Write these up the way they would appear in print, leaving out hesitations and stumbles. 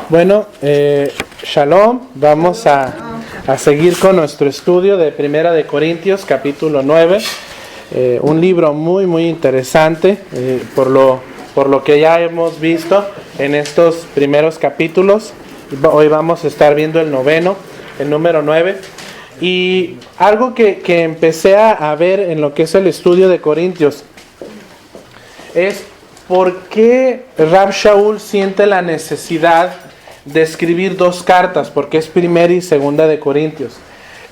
Bueno, Shalom, vamos a seguir con nuestro estudio de Primera de Corintios, capítulo 9, un libro muy interesante, por lo que ya hemos visto en estos primeros capítulos. Hoy vamos a estar viendo el número 9, y algo que empecé a ver en lo que es el estudio de Corintios es por qué Rab Shaul siente la necesidad de escribir dos cartas, porque es Primera y Segunda de Corintios.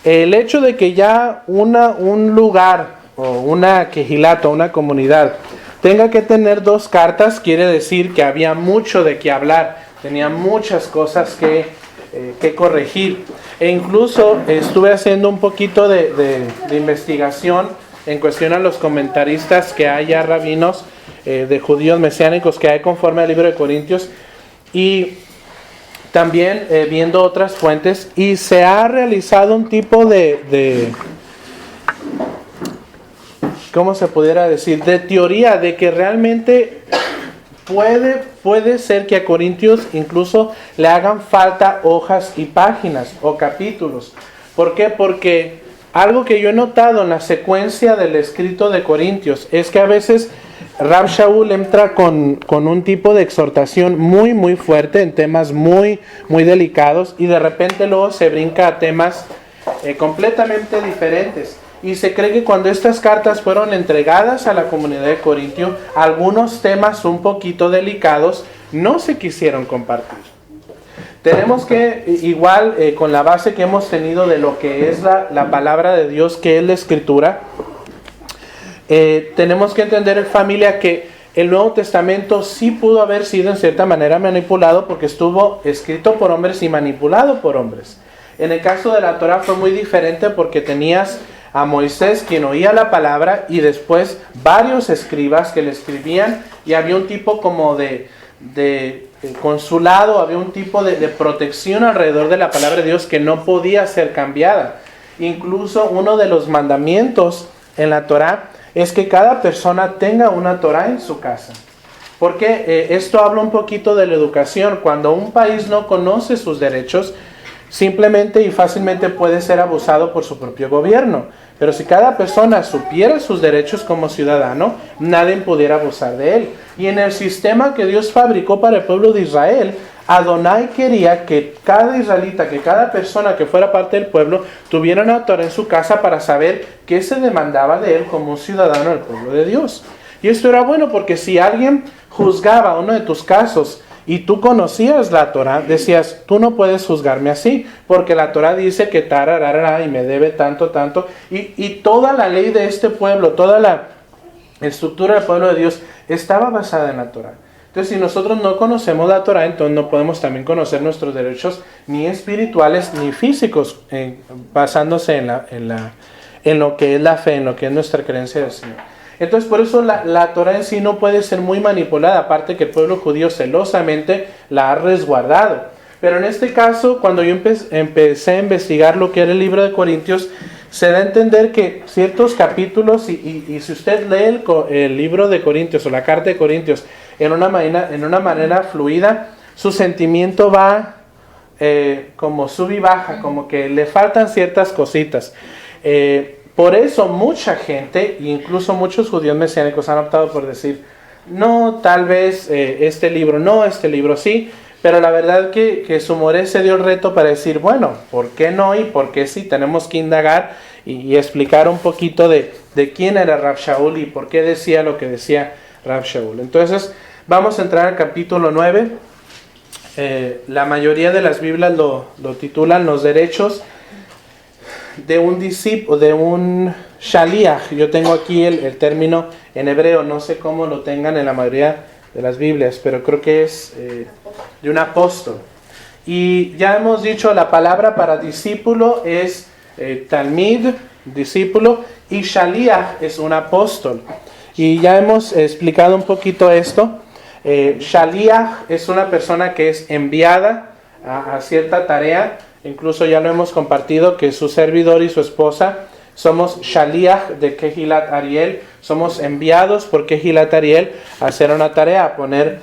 El hecho de que ya un lugar o una quejilata, una comunidad, tenga que tener dos cartas, quiere decir que había mucho de qué hablar, tenía muchas cosas que corregir. E incluso estuve haciendo un poquito de investigación en cuestión a los comentaristas que hay ya rabinos de judíos mesiánicos que hay conforme al libro de Corintios, y también viendo otras fuentes, y se ha realizado un tipo de ¿cómo se pudiera decir? De teoría de que realmente puede ser que a Corintios incluso le hagan falta hojas y páginas o capítulos. ¿Por qué? Porque algo que yo he notado en la secuencia del escrito de Corintios es que a veces Rab Shaul entra con un tipo de exhortación muy fuerte en temas muy delicados, y de repente luego se brinca a temas completamente diferentes. Y se cree que cuando estas cartas fueron entregadas a la comunidad de Corintio, algunos temas un poquito delicados no se quisieron compartir. Tenemos que, igual con la base que hemos tenido de lo que es la palabra de Dios, que es la Escritura, tenemos que entender, familia, que el Nuevo Testamento sí pudo haber sido en cierta manera manipulado, porque estuvo escrito por hombres y manipulado por hombres. En el caso de la Torah fue muy diferente, porque tenías a Moisés, quien oía la palabra, y después varios escribas que le escribían, y había un tipo como de consulado, había un tipo de protección alrededor de la palabra de Dios que no podía ser cambiada. Incluso uno de los mandamientos en la Torah es que cada persona tenga una Torah en su casa. Porque esto habla un poquito de la educación. Cuando un país no conoce sus derechos, simplemente y fácilmente puede ser abusado por su propio gobierno. Pero si cada persona supiera sus derechos como ciudadano, nadie pudiera abusar de él. Y en el sistema que Dios fabricó para el pueblo de Israel, Adonai quería que cada israelita, que cada persona que fuera parte del pueblo, tuviera una Torah en su casa para saber qué se demandaba de él como un ciudadano del pueblo de Dios. Y esto era bueno, porque si alguien juzgaba uno de tus casos y tú conocías la Torah, decías, tú no puedes juzgarme así, porque la Torah dice que tararara y me debe tanto, y toda la ley de este pueblo, toda la estructura del pueblo de Dios estaba basada en la Torah. Entonces, si nosotros no conocemos la Torah, entonces no podemos también conocer nuestros derechos, ni espirituales ni físicos, basándose en lo que es la fe, en lo que es nuestra creencia del Señor. Entonces, por eso la Torah en sí no puede ser muy manipulada, aparte que el pueblo judío celosamente la ha resguardado. Pero en este caso, cuando yo empecé a investigar lo que era el libro de Corintios, se da a entender que ciertos capítulos, y si usted lee el libro de Corintios o la carta de Corintios en una manera fluida, su sentimiento va como sub y baja, como que le faltan ciertas cositas. Por eso mucha gente, incluso muchos judíos mesiánicos, han optado por decir, no, tal vez este libro sí, pero la verdad que Sumoré se dio el reto para decir, bueno, ¿por qué no y por qué sí? Tenemos que indagar y explicar un poquito de quién era Rab Shaul y por qué decía lo que decía Rab Shaul. Entonces, vamos a entrar al capítulo 9. La mayoría de las Biblias lo titulan Los derechos de un discípulo, de un shaliach. Yo tengo aquí el término en hebreo, no sé cómo lo tengan en la mayoría de las Biblias, pero creo que es de un apóstol. Y ya hemos dicho, la palabra para discípulo es talmid, discípulo, y shaliach es un apóstol. Y ya hemos explicado un poquito esto. Shaliach es una persona que es enviada a cierta tarea. Incluso ya lo hemos compartido, que su servidor y su esposa somos Shaliach de Kehilat Ariel, somos enviados por Kehilat Ariel a hacer una tarea, a poner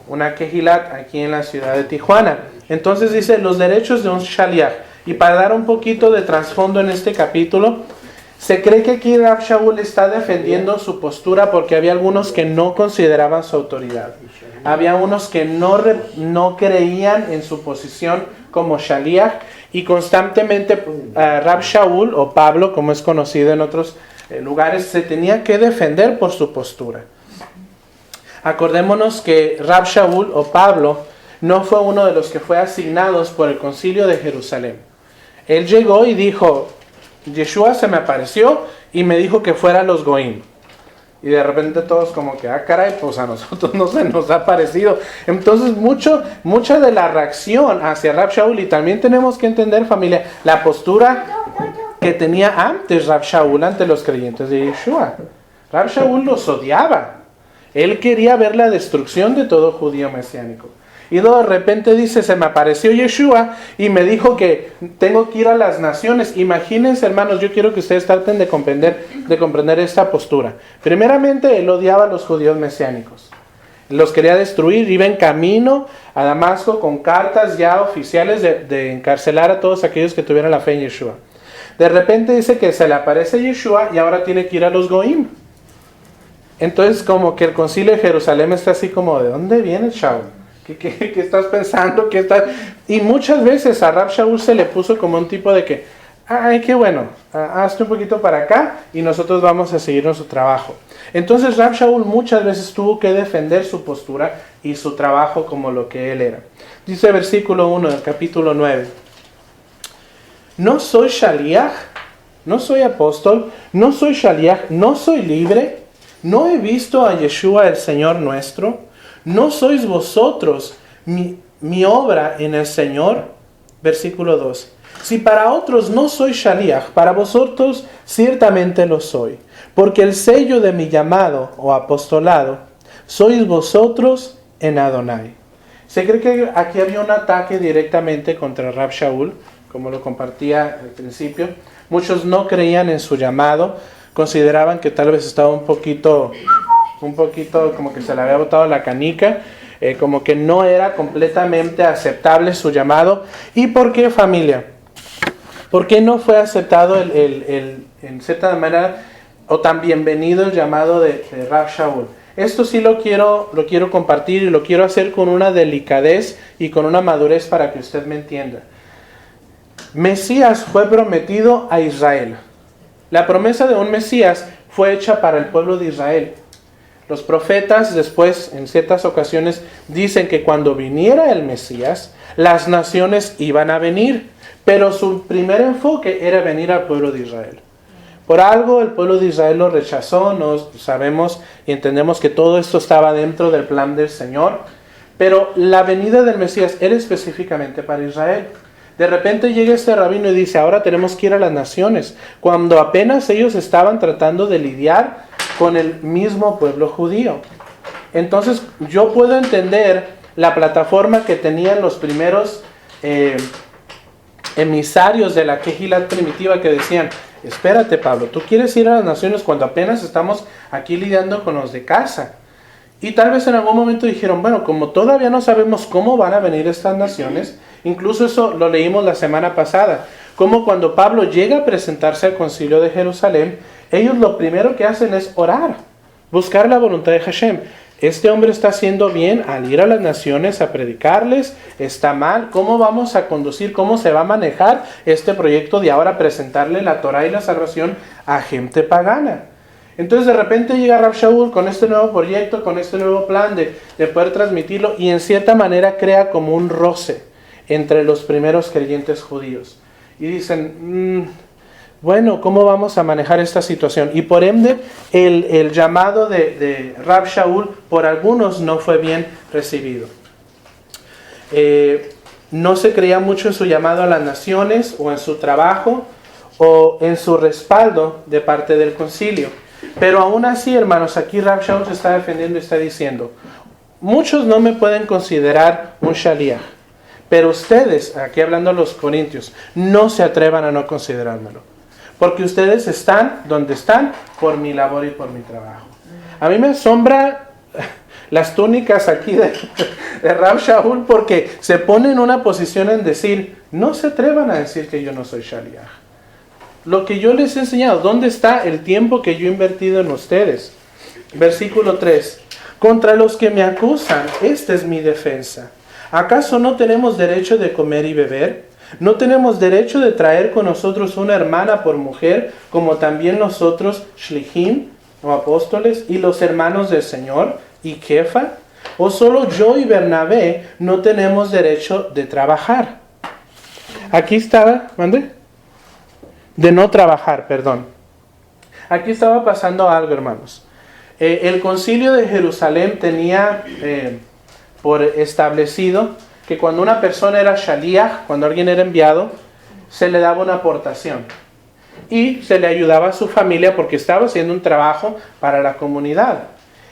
una Kehilat aquí en la ciudad de Tijuana. Entonces dice los derechos de un Shaliach. Y para dar un poquito de trasfondo en este capítulo, se cree que aquí Rab Shaul está defendiendo su postura porque había algunos que no consideraban su autoridad. Había unos que no creían en su posición como Shaliach y constantemente Rab Shaul o Pablo, como es conocido en otros lugares, se tenía que defender por su postura. Acordémonos que Rab Shaul o Pablo no fue uno de los que fue asignados por el concilio de Jerusalén. Él llegó y dijo, Yeshua se me apareció y me dijo que fuera a los Goim. Y de repente todos como que, caray, pues a nosotros no se nos ha aparecido. Entonces mucha de la reacción hacia Rab Shaul, y también tenemos que entender, familia, la postura que tenía antes Rab Shaul ante los creyentes de Yeshua. Rab Shaul los odiaba. Él quería ver la destrucción de todo judío mesiánico. Y de repente dice, se me apareció Yeshua y me dijo que tengo que ir a las naciones. Imagínense, hermanos, yo quiero que ustedes traten de comprender esta postura. Primeramente, él odiaba a los judíos mesiánicos. Los quería destruir, iba en camino a Damasco con cartas ya oficiales de encarcelar a todos aquellos que tuvieran la fe en Yeshua. De repente dice que se le aparece Yeshua y ahora tiene que ir a los Goim. Entonces como que el concilio de Jerusalén está así como, ¿de dónde viene Shaul? ¿Qué estás pensando? Y muchas veces a Rab Shaul se le puso como un tipo de que, ay, qué bueno, hazte un poquito para acá y nosotros vamos a seguir nuestro trabajo. Entonces Rab Shaul muchas veces tuvo que defender su postura y su trabajo como lo que él era. Dice versículo 1 del capítulo 9. No soy Shaliach, no soy apóstol, no soy Shaliach, no soy libre, no he visto a Yeshua el Señor nuestro. ¿No sois vosotros mi obra en el Señor? Versículo 2. Si para otros no soy Shaliach, para vosotros ciertamente lo soy. Porque el sello de mi llamado o apostolado sois vosotros en Adonai. Se cree que aquí había un ataque directamente contra Rab Shaul, como lo compartía al principio. Muchos no creían en su llamado, consideraban que tal vez estaba un poquito como que se le había botado la canica, como que no era completamente aceptable su llamado. ¿Y por qué, familia? ¿Por qué no fue aceptado en cierta manera o tan bienvenido el llamado de Rab Shaul? Esto sí lo quiero compartir y lo quiero hacer con una delicadez y con una madurez para que usted me entienda. Mesías fue prometido a Israel. La promesa de un Mesías fue hecha para el pueblo de Israel. Los profetas después, en ciertas ocasiones, dicen que cuando viniera el Mesías, las naciones iban a venir, pero su primer enfoque era venir al pueblo de Israel. Por algo el pueblo de Israel lo rechazó, no sabemos y entendemos que todo esto estaba dentro del plan del Señor, pero la venida del Mesías era específicamente para Israel. De repente llega este rabino y dice, ahora tenemos que ir a las naciones, cuando apenas ellos estaban tratando de lidiar con el mismo pueblo judío. Entonces yo puedo entender la plataforma que tenían los primeros emisarios de la Kehilat primitiva que decían, espérate Pablo, tú quieres ir a las naciones cuando apenas estamos aquí lidiando con los de casa. Y tal vez en algún momento dijeron, bueno, como todavía no sabemos cómo van a venir estas naciones, incluso eso lo leímos la semana pasada, como cuando Pablo llega a presentarse al concilio de Jerusalén, ellos lo primero que hacen es orar, buscar la voluntad de Hashem. Este hombre está haciendo bien al ir a las naciones a predicarles, está mal, ¿cómo vamos a conducir, cómo se va a manejar este proyecto de ahora presentarle la Torah y la salvación a gente pagana? Entonces de repente llega Rab Shaul con este nuevo proyecto, con este nuevo plan de poder transmitirlo y en cierta manera crea como un roce entre los primeros creyentes judíos. Y dicen, bueno, ¿cómo vamos a manejar esta situación? Y por ende, el llamado de Rab Shaul por algunos no fue bien recibido. No se creía mucho en su llamado a las naciones o en su trabajo o en su respaldo de parte del concilio. Pero aún así, hermanos, aquí Rab Shaul se está defendiendo y está diciendo, muchos no me pueden considerar un Shaliach, pero ustedes, aquí hablando a los corintios, no se atrevan a no considerármelo, porque ustedes están donde están por mi labor y por mi trabajo. A mí me asombra las túnicas aquí de Rab Shaul, porque se pone en una posición en decir, no se atrevan a decir que yo no soy Shaliach. Lo que yo les he enseñado, ¿dónde está el tiempo que yo he invertido en ustedes? Versículo 3. Contra los que me acusan, esta es mi defensa. ¿Acaso no tenemos derecho de comer y beber? ¿No tenemos derecho de traer con nosotros una hermana por mujer, como también nosotros, Shlichim, o apóstoles, y los hermanos del Señor, y Kefa? ¿O solo yo y Bernabé no tenemos derecho de trabajar? Aquí estaba, ¿mande? De no trabajar, perdón. Aquí estaba pasando algo, hermanos. El concilio de Jerusalén tenía por establecido que cuando una persona era shaliach, cuando alguien era enviado, se le daba una aportación. Y se le ayudaba a su familia porque estaba haciendo un trabajo para la comunidad.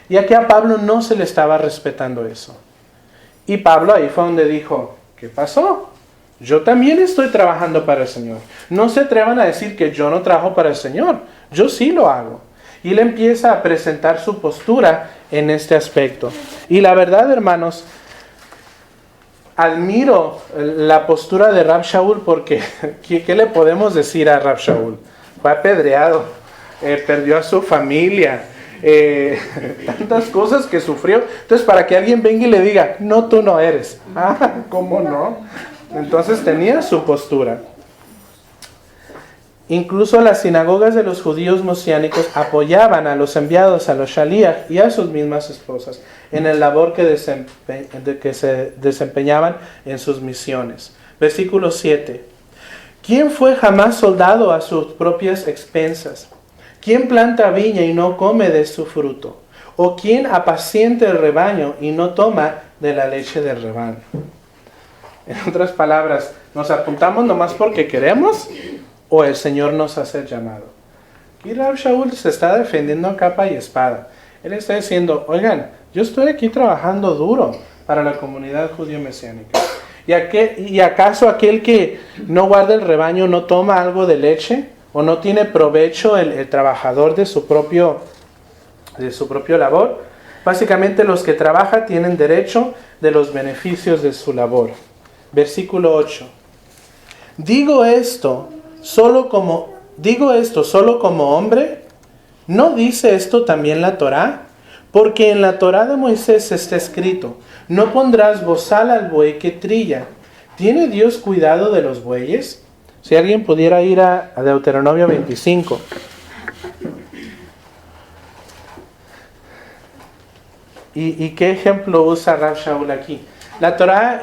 Y aquí a Pablo no se le estaba respetando eso. Y Pablo ahí fue donde dijo, ¿qué pasó? Yo también estoy trabajando para el Señor. No se atrevan a decir que yo no trabajo para el Señor. Yo sí lo hago. Y él empieza a presentar su postura en este aspecto. Y la verdad, hermanos, admiro la postura de Rab Shaul porque, ¿qué le podemos decir a Rab Shaul? Fue apedreado, perdió a su familia, tantas cosas que sufrió. Entonces, para que alguien venga y le diga, no, tú no eres. Ah, ¿cómo no? Entonces tenía su postura. Incluso las sinagogas de los judíos mesiánicos apoyaban a los enviados, a los shaliach y a sus mismas esposas en el labor que se desempeñaban en sus misiones. Versículo 7. ¿Quién fue jamás soldado a sus propias expensas? ¿Quién planta viña y no come de su fruto? ¿O quién apacienta el rebaño y no toma de la leche del rebaño? En otras palabras, ¿nos apuntamos nomás porque queremos? ¿O el Señor nos hace el llamado? Y Rab Shaul se está defendiendo a capa y espada. Él está diciendo, oigan, yo estoy aquí trabajando duro para la comunidad judío mesiánica. ¿Y acaso aquel que no guarda el rebaño no toma algo de leche? ¿O no tiene provecho el trabajador de su propio labor? Básicamente los que trabajan tienen derecho de los beneficios de su labor. Versículo 8. Digo esto solo como hombre. ¿No dice esto también la Torá? Porque en la Torá de Moisés está escrito, no pondrás bozal al buey que trilla. ¿Tiene Dios cuidado de los bueyes? Si alguien pudiera ir a Deuteronomio 25. ¿Y qué ejemplo usa Rab Shaul aquí? La Torá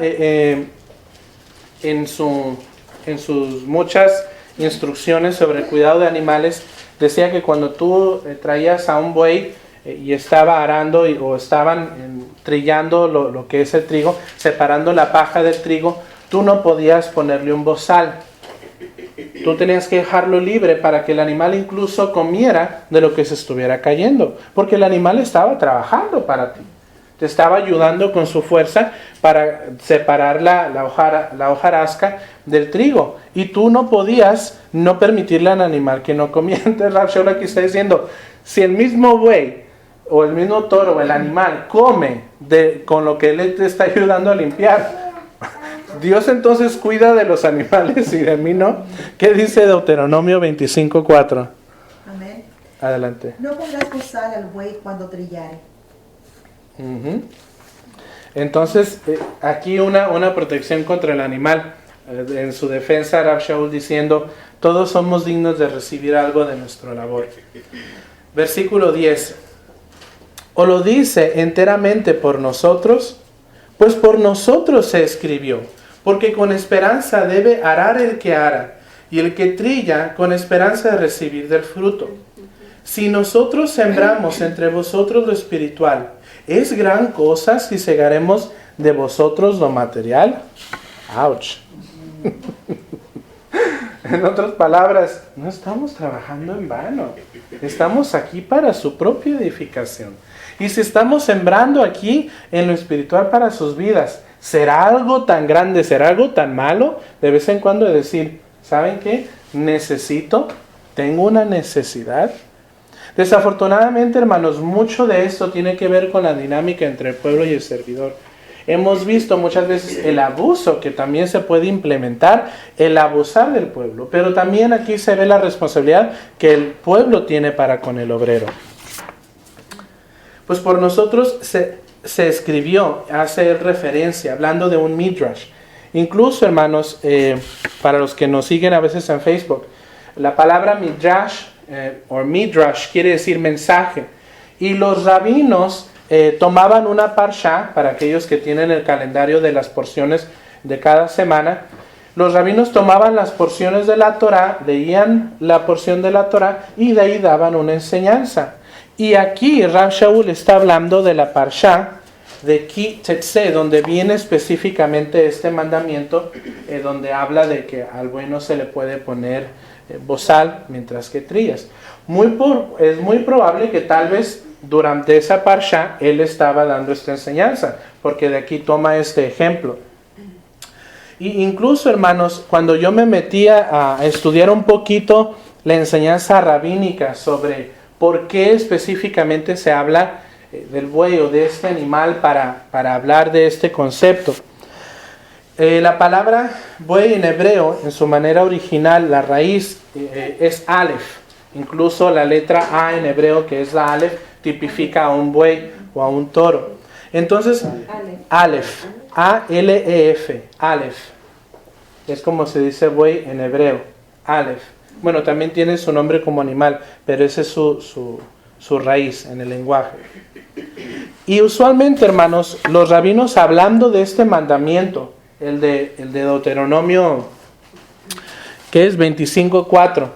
en sus muchas instrucciones sobre el cuidado de animales decía que cuando tú traías a un buey y estaba arando o estaban trillando lo que es el trigo, separando la paja del trigo, tú no podías ponerle un bozal. Tú tenías que dejarlo libre para que el animal incluso comiera de lo que se estuviera cayendo, porque el animal estaba trabajando para ti. Te estaba ayudando con su fuerza para separar la hojarasca del trigo. Y tú no podías no permitirle al animal que no comiera. Entonces Rab Shaul aquí está diciendo, si el mismo buey o el mismo toro o el animal come con lo que él te está ayudando a limpiar, Dios entonces cuida de los animales y de mí no. ¿Qué dice Deuteronomio 25:4? Amén. Adelante. No pongas bozal al buey cuando trillare. Entonces, aquí una protección contra el animal. En su defensa, Rab Shaul diciendo, todos somos dignos de recibir algo de nuestra labor. Versículo 10. ¿O lo dice enteramente por nosotros? Pues por nosotros se escribió, porque con esperanza debe arar el que ara, y el que trilla con esperanza de recibir del fruto. Si nosotros sembramos entre vosotros lo espiritual, ¿es gran cosa si segaremos de vosotros lo material? ¡Auch! En otras palabras, no estamos trabajando en vano. Estamos aquí para su propia edificación. Y si estamos sembrando aquí en lo espiritual para sus vidas, ¿será algo tan grande, será algo tan malo? De vez en cuando decir, ¿saben qué? Tengo una necesidad. Desafortunadamente, hermanos, mucho de esto tiene que ver con la dinámica entre el pueblo y el servidor. Hemos visto muchas veces el abuso que también se puede implementar, el abusar del pueblo, pero también aquí se ve la responsabilidad que el pueblo tiene para con el obrero. Pues por nosotros se escribió, hace referencia, hablando de un midrash. Incluso, hermanos, para los que nos siguen a veces en Facebook, la palabra midrash o midrash quiere decir mensaje. Y los rabinos tomaban una parsha, para aquellos que tienen el calendario de las porciones de cada semana, los rabinos tomaban las porciones de la Torah, leían la porción de la Torah y de ahí daban una enseñanza. Y aquí Rav Shaul está hablando de la parsha de Ki Tetzé, donde viene específicamente este mandamiento, donde habla de que al buey no se le puede poner bozal mientras que trillas. Es muy probable que tal vez durante esa parsha él estaba dando esta enseñanza, porque de aquí toma este ejemplo. Y incluso, hermanos, cuando yo me metía a estudiar un poquito la enseñanza rabínica sobre por qué específicamente se habla del buey o de este animal para hablar de este concepto. La palabra buey en hebreo, en su manera original, la raíz es Aleph. Incluso la letra A en hebreo, que es la Aleph, tipifica a un buey o a un toro. Entonces, Aleph, A-L-E-F, Aleph. Es como se dice buey en hebreo, Aleph. Bueno, también tiene su nombre como animal, pero esa es su raíz en el lenguaje. Y usualmente, hermanos, los rabinos hablando de este mandamiento, el de Deuteronomio, que es 25:4,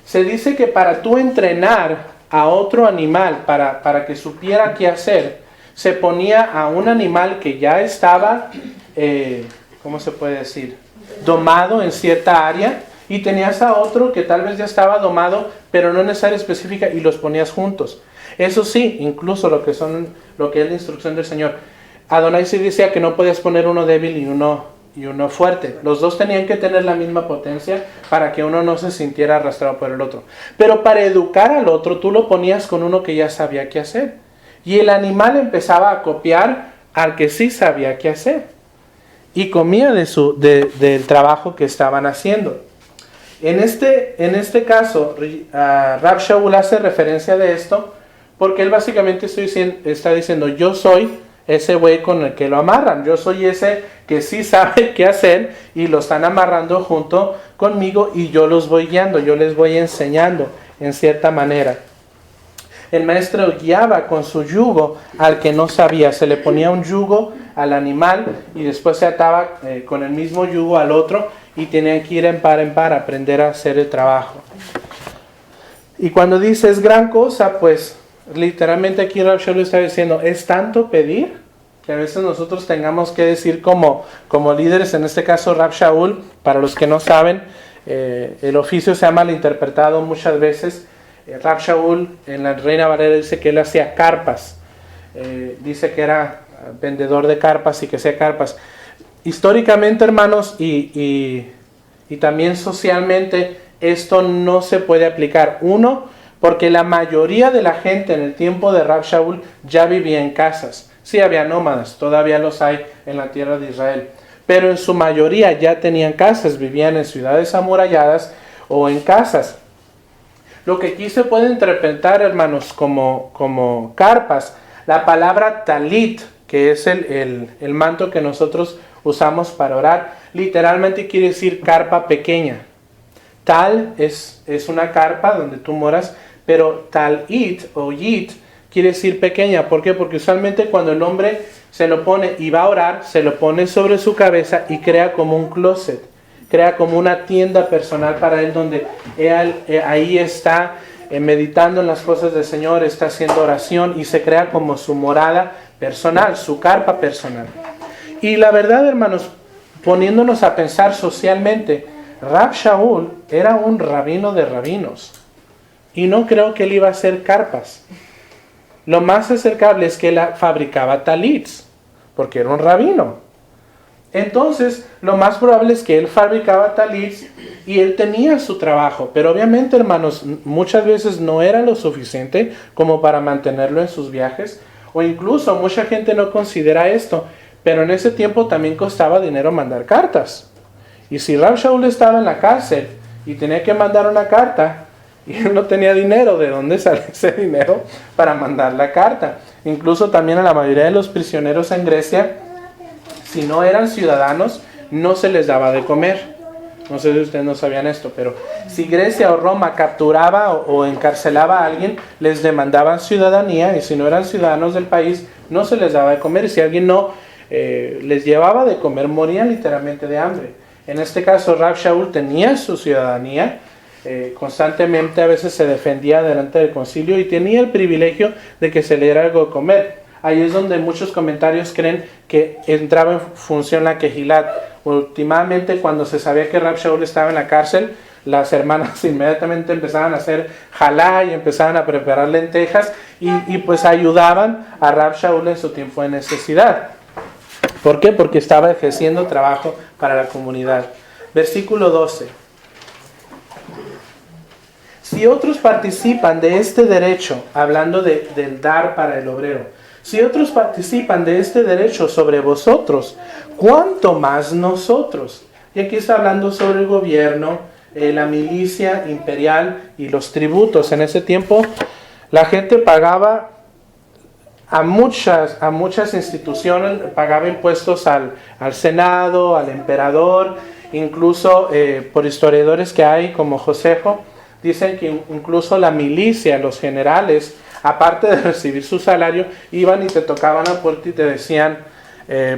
se dice que para tú entrenar a otro animal para que supiera qué hacer, se ponía a un animal que ya estaba, ¿cómo se puede decir?, domado en cierta área, y tenías a otro que tal vez ya estaba domado, pero no en esa área específica, y los ponías juntos. Eso sí, incluso lo que es la instrucción del Señor. Adonai sí decía que no podías poner uno débil y uno fuerte. Los dos tenían que tener la misma potencia para que uno no se sintiera arrastrado por el otro. Pero para educar al otro, tú lo ponías con uno que ya sabía qué hacer. Y el animal empezaba a copiar al que sí sabía qué hacer. Y comía del trabajo que estaban haciendo. En este caso, Rav Shaul hace referencia de esto porque él básicamente está diciendo, yo soy ese buey con el que lo amarran, yo soy ese que sí sabe qué hacer y lo están amarrando junto conmigo y yo los voy guiando, yo les voy enseñando en cierta manera. El maestro guiaba con su yugo al que no sabía, se le ponía un yugo al animal y después se ataba con el mismo yugo al otro y tenían que ir en par a aprender a hacer el trabajo. Y cuando dice es gran cosa, pues literalmente aquí Rav Shaul está diciendo, es tanto pedir que a veces nosotros tengamos que decir como líderes, en este caso Rav Shaul, para los que no saben, el oficio se ha malinterpretado muchas veces. Rav Shaul en la Reina Valera dice que él hacía carpas, dice que era vendedor de carpas y que hacía carpas. Históricamente, hermanos, y también socialmente, esto no se puede aplicar. Uno, porque la mayoría de la gente en el tiempo de Rav Shaul ya vivía en casas. Sí había nómadas, todavía los hay en la tierra de Israel, pero en su mayoría ya tenían casas, vivían en ciudades amuralladas o en casas. Lo que aquí se puede interpretar, hermanos, como carpas, la palabra talit, que es el manto que nosotros usamos para orar, literalmente quiere decir carpa pequeña. Tal es una carpa donde tú moras, pero talit o yit quiere decir pequeña. ¿Por qué? Porque usualmente cuando el hombre se lo pone y va a orar, se lo pone sobre su cabeza y crea como un closet, crea como una tienda personal para él donde él ahí está meditando en las cosas del Señor, está haciendo oración y se crea como su morada personal, su carpa personal. Y la verdad, hermanos, poniéndonos a pensar socialmente, Rav Shaul era un rabino de rabinos y no creo que él iba a hacer carpas. Lo más acercable es que él fabricaba talits, porque era un rabino. Entonces, lo más probable es que él fabricaba talits y él tenía su trabajo. Pero obviamente, hermanos, muchas veces no era lo suficiente como para mantenerlo en sus viajes. O incluso mucha gente no considera esto. Pero en ese tiempo también costaba dinero mandar cartas. Y si Rab Shaul estaba en la cárcel y tenía que mandar una carta, y él no tenía dinero, ¿de dónde sale ese dinero para mandar la carta? Incluso también a la mayoría de los prisioneros en Grecia, si no eran ciudadanos, no se les daba de comer. No sé si ustedes no sabían esto, pero si Grecia o Roma capturaba o encarcelaba a alguien, les demandaban ciudadanía, y si no eran ciudadanos del país, no se les daba de comer. Y si alguien no les llevaba de comer, morían literalmente de hambre. En este caso, Rab Shaul tenía su ciudadanía, constantemente a veces se defendía delante del concilio y tenía el privilegio de que se le diera algo de comer. Ahí es donde muchos comentarios creen que entraba en función la Kehilat. Últimamente, cuando se sabía que Rab Shaul estaba en la cárcel, las hermanas inmediatamente empezaban a hacer jalá y empezaban a preparar lentejas y pues ayudaban a Rab Shaul en su tiempo de necesidad. ¿Por qué? Porque estaba ejerciendo trabajo para la comunidad. Versículo 12. Si otros participan de este derecho, hablando del dar para el obrero, si otros participan de este derecho sobre vosotros, ¿cuánto más nosotros? Y aquí está hablando sobre el gobierno, la milicia imperial y los tributos. En ese tiempo la gente pagaba a muchas instituciones, pagaba impuestos al Senado, al emperador, incluso por historiadores que hay como Josefo, dicen que incluso la milicia, los generales, aparte de recibir su salario, iban y te tocaban la puerta y te decían,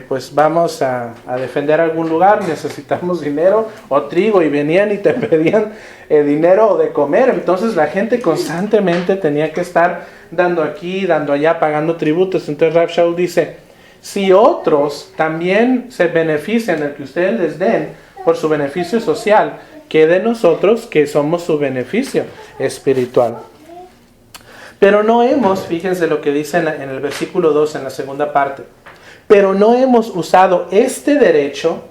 pues vamos a defender algún lugar, necesitamos dinero o trigo, y venían y te pedían dinero o de comer. Entonces la gente constantemente tenía que estar dando aquí, dando allá, pagando tributos. Entonces Rab Shaul dice, si otros también se benefician del que ustedes les den por su beneficio social, que de nosotros que somos su beneficio espiritual. Pero no hemos, fíjense lo que dice en el versículo 2, en la segunda parte, pero no hemos usado este derecho,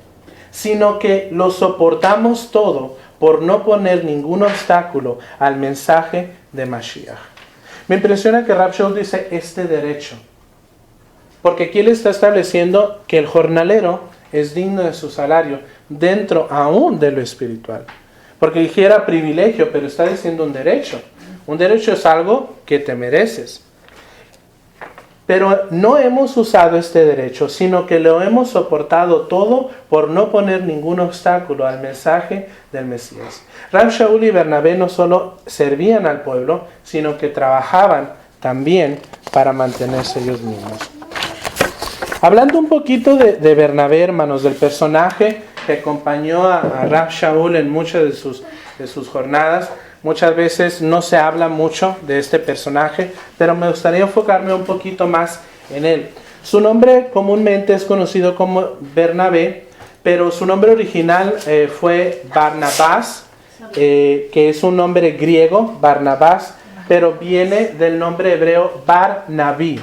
sino que lo soportamos todo por no poner ningún obstáculo al mensaje de Mashiach. Me impresiona que Rab Shaul dice este derecho, porque aquí él está estableciendo que el jornalero es digno de su salario dentro aún de lo espiritual. Porque dijera privilegio, pero está diciendo un derecho. Un derecho es algo que te mereces. Pero no hemos usado este derecho, sino que lo hemos soportado todo por no poner ningún obstáculo al mensaje del Mesías. Rab Shaul y Bernabé no solo servían al pueblo, sino que trabajaban también para mantenerse ellos mismos. Hablando un poquito de Bernabé, hermanos, del personaje que acompañó a Rab Shaul en muchas de sus jornadas, muchas veces no se habla mucho de este personaje, pero me gustaría enfocarme un poquito más en él. Su nombre comúnmente es conocido como Bernabé, pero su nombre original fue Barnabás, que es un nombre griego, Barnabás, pero viene del nombre hebreo Bar-Naví,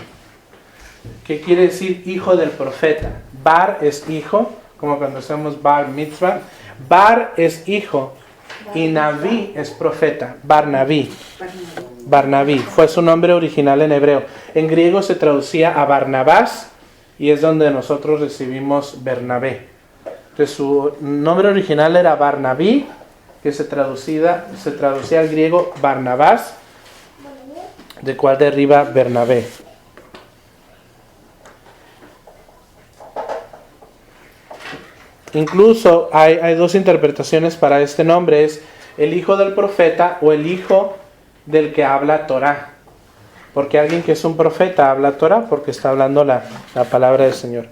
que quiere decir hijo del profeta. Bar es hijo, como cuando hacemos Bar Mitzvah. Bar es hijo y Naví es profeta. Barnaví. Barnaví fue su nombre original en hebreo. En griego se traducía a Barnabás y es donde nosotros recibimos Bernabé. Entonces su nombre original era Barnaví, que se traducía al griego Barnabás, de cual deriva Bernabé. Incluso hay dos interpretaciones para este nombre, es el hijo del profeta o el hijo del que habla Torah. Porque alguien que es un profeta habla Torah porque está hablando la palabra del Señor.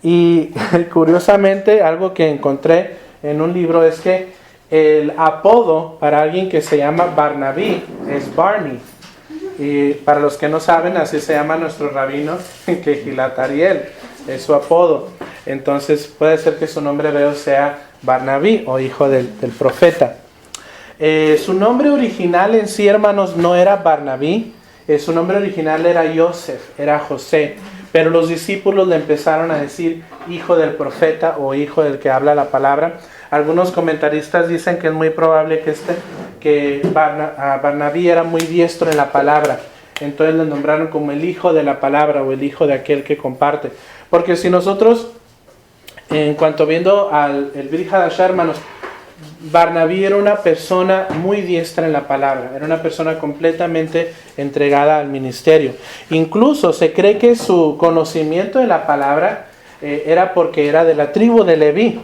Y curiosamente, algo que encontré en un libro es que el apodo para alguien que se llama Barnaví es Barney. Y para los que no saben, así se llama nuestro rabino Kehilat Ariel, es su apodo. Entonces puede ser que su nombre hebreo sea Barnaví o hijo del profeta. Su nombre original en sí, hermanos, no era Barnaví. Su nombre original era Yosef, era José. pero los discípulos le empezaron a decir hijo del profeta o hijo del que habla la palabra. Algunos comentaristas dicen que es muy probable que Barnabé era muy diestro en la palabra, entonces le nombraron como el hijo de la palabra o el hijo de aquel que comparte. Porque si nosotros, en cuanto viendo el Brit Hadashah, hermanos, Barnabé era una persona muy diestra en la palabra, era una persona completamente entregada al ministerio. Incluso se cree que su conocimiento de la palabra era porque era de la tribu de Leví.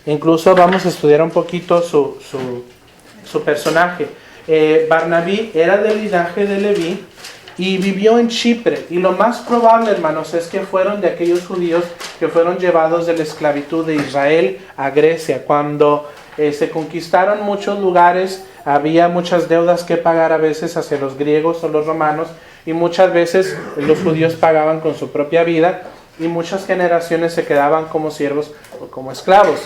Incluso vamos a estudiar un poquito su personaje. Barnabé era del linaje de Leví y vivió en Chipre. Y lo más probable, hermanos, es que fueron de aquellos judíos que fueron llevados de la esclavitud de Israel a Grecia. Cuando se conquistaron muchos lugares, había muchas deudas que pagar a veces hacia los griegos o los romanos, y muchas veces los judíos pagaban con su propia vida, y muchas generaciones se quedaban como siervos o como esclavos.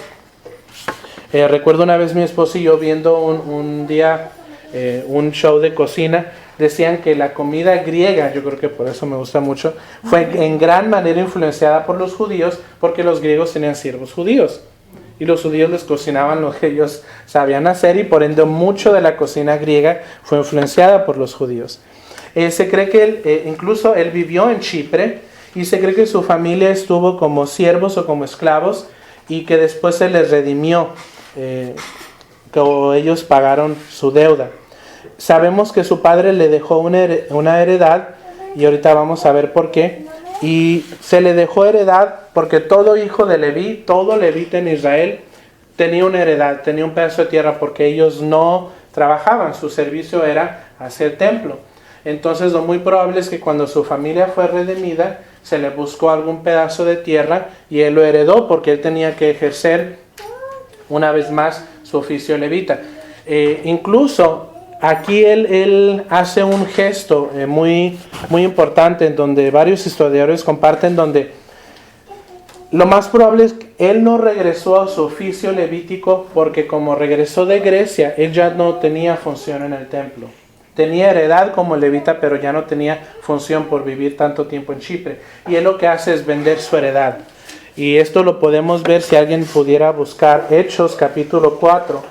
Recuerdo una vez mi esposo y yo viendo un día un show de cocina. Decían que la comida griega, yo creo que por eso me gusta mucho, fue en gran manera influenciada por los judíos, porque los griegos tenían siervos judíos y los judíos les cocinaban lo que ellos sabían hacer, y por ende mucho de la cocina griega fue influenciada por los judíos. Se cree que incluso él vivió en Chipre, y se cree que su familia estuvo como siervos o como esclavos, y que después se les redimió, que ellos pagaron su deuda. Sabemos que su padre le dejó una heredad, y ahorita vamos a ver por qué. Y se le dejó heredad porque todo hijo de Leví, todo levita en Israel, tenía una heredad, tenía un pedazo de tierra, porque ellos no trabajaban, su servicio era hacer templo. Entonces lo muy probable es que cuando su familia fue redimida, se le buscó algún pedazo de tierra y él lo heredó, porque él tenía que ejercer una vez más su oficio levita. Incluso aquí él hace un gesto muy importante, en donde varios historiadores comparten, donde lo más probable es que él no regresó a su oficio levítico, porque como regresó de Grecia, él ya no tenía función en el templo. Tenía heredad como levita, pero ya no tenía función por vivir tanto tiempo en Chipre. Y él lo que hace es vender su heredad. Y esto lo podemos ver si alguien pudiera buscar Hechos capítulo 4.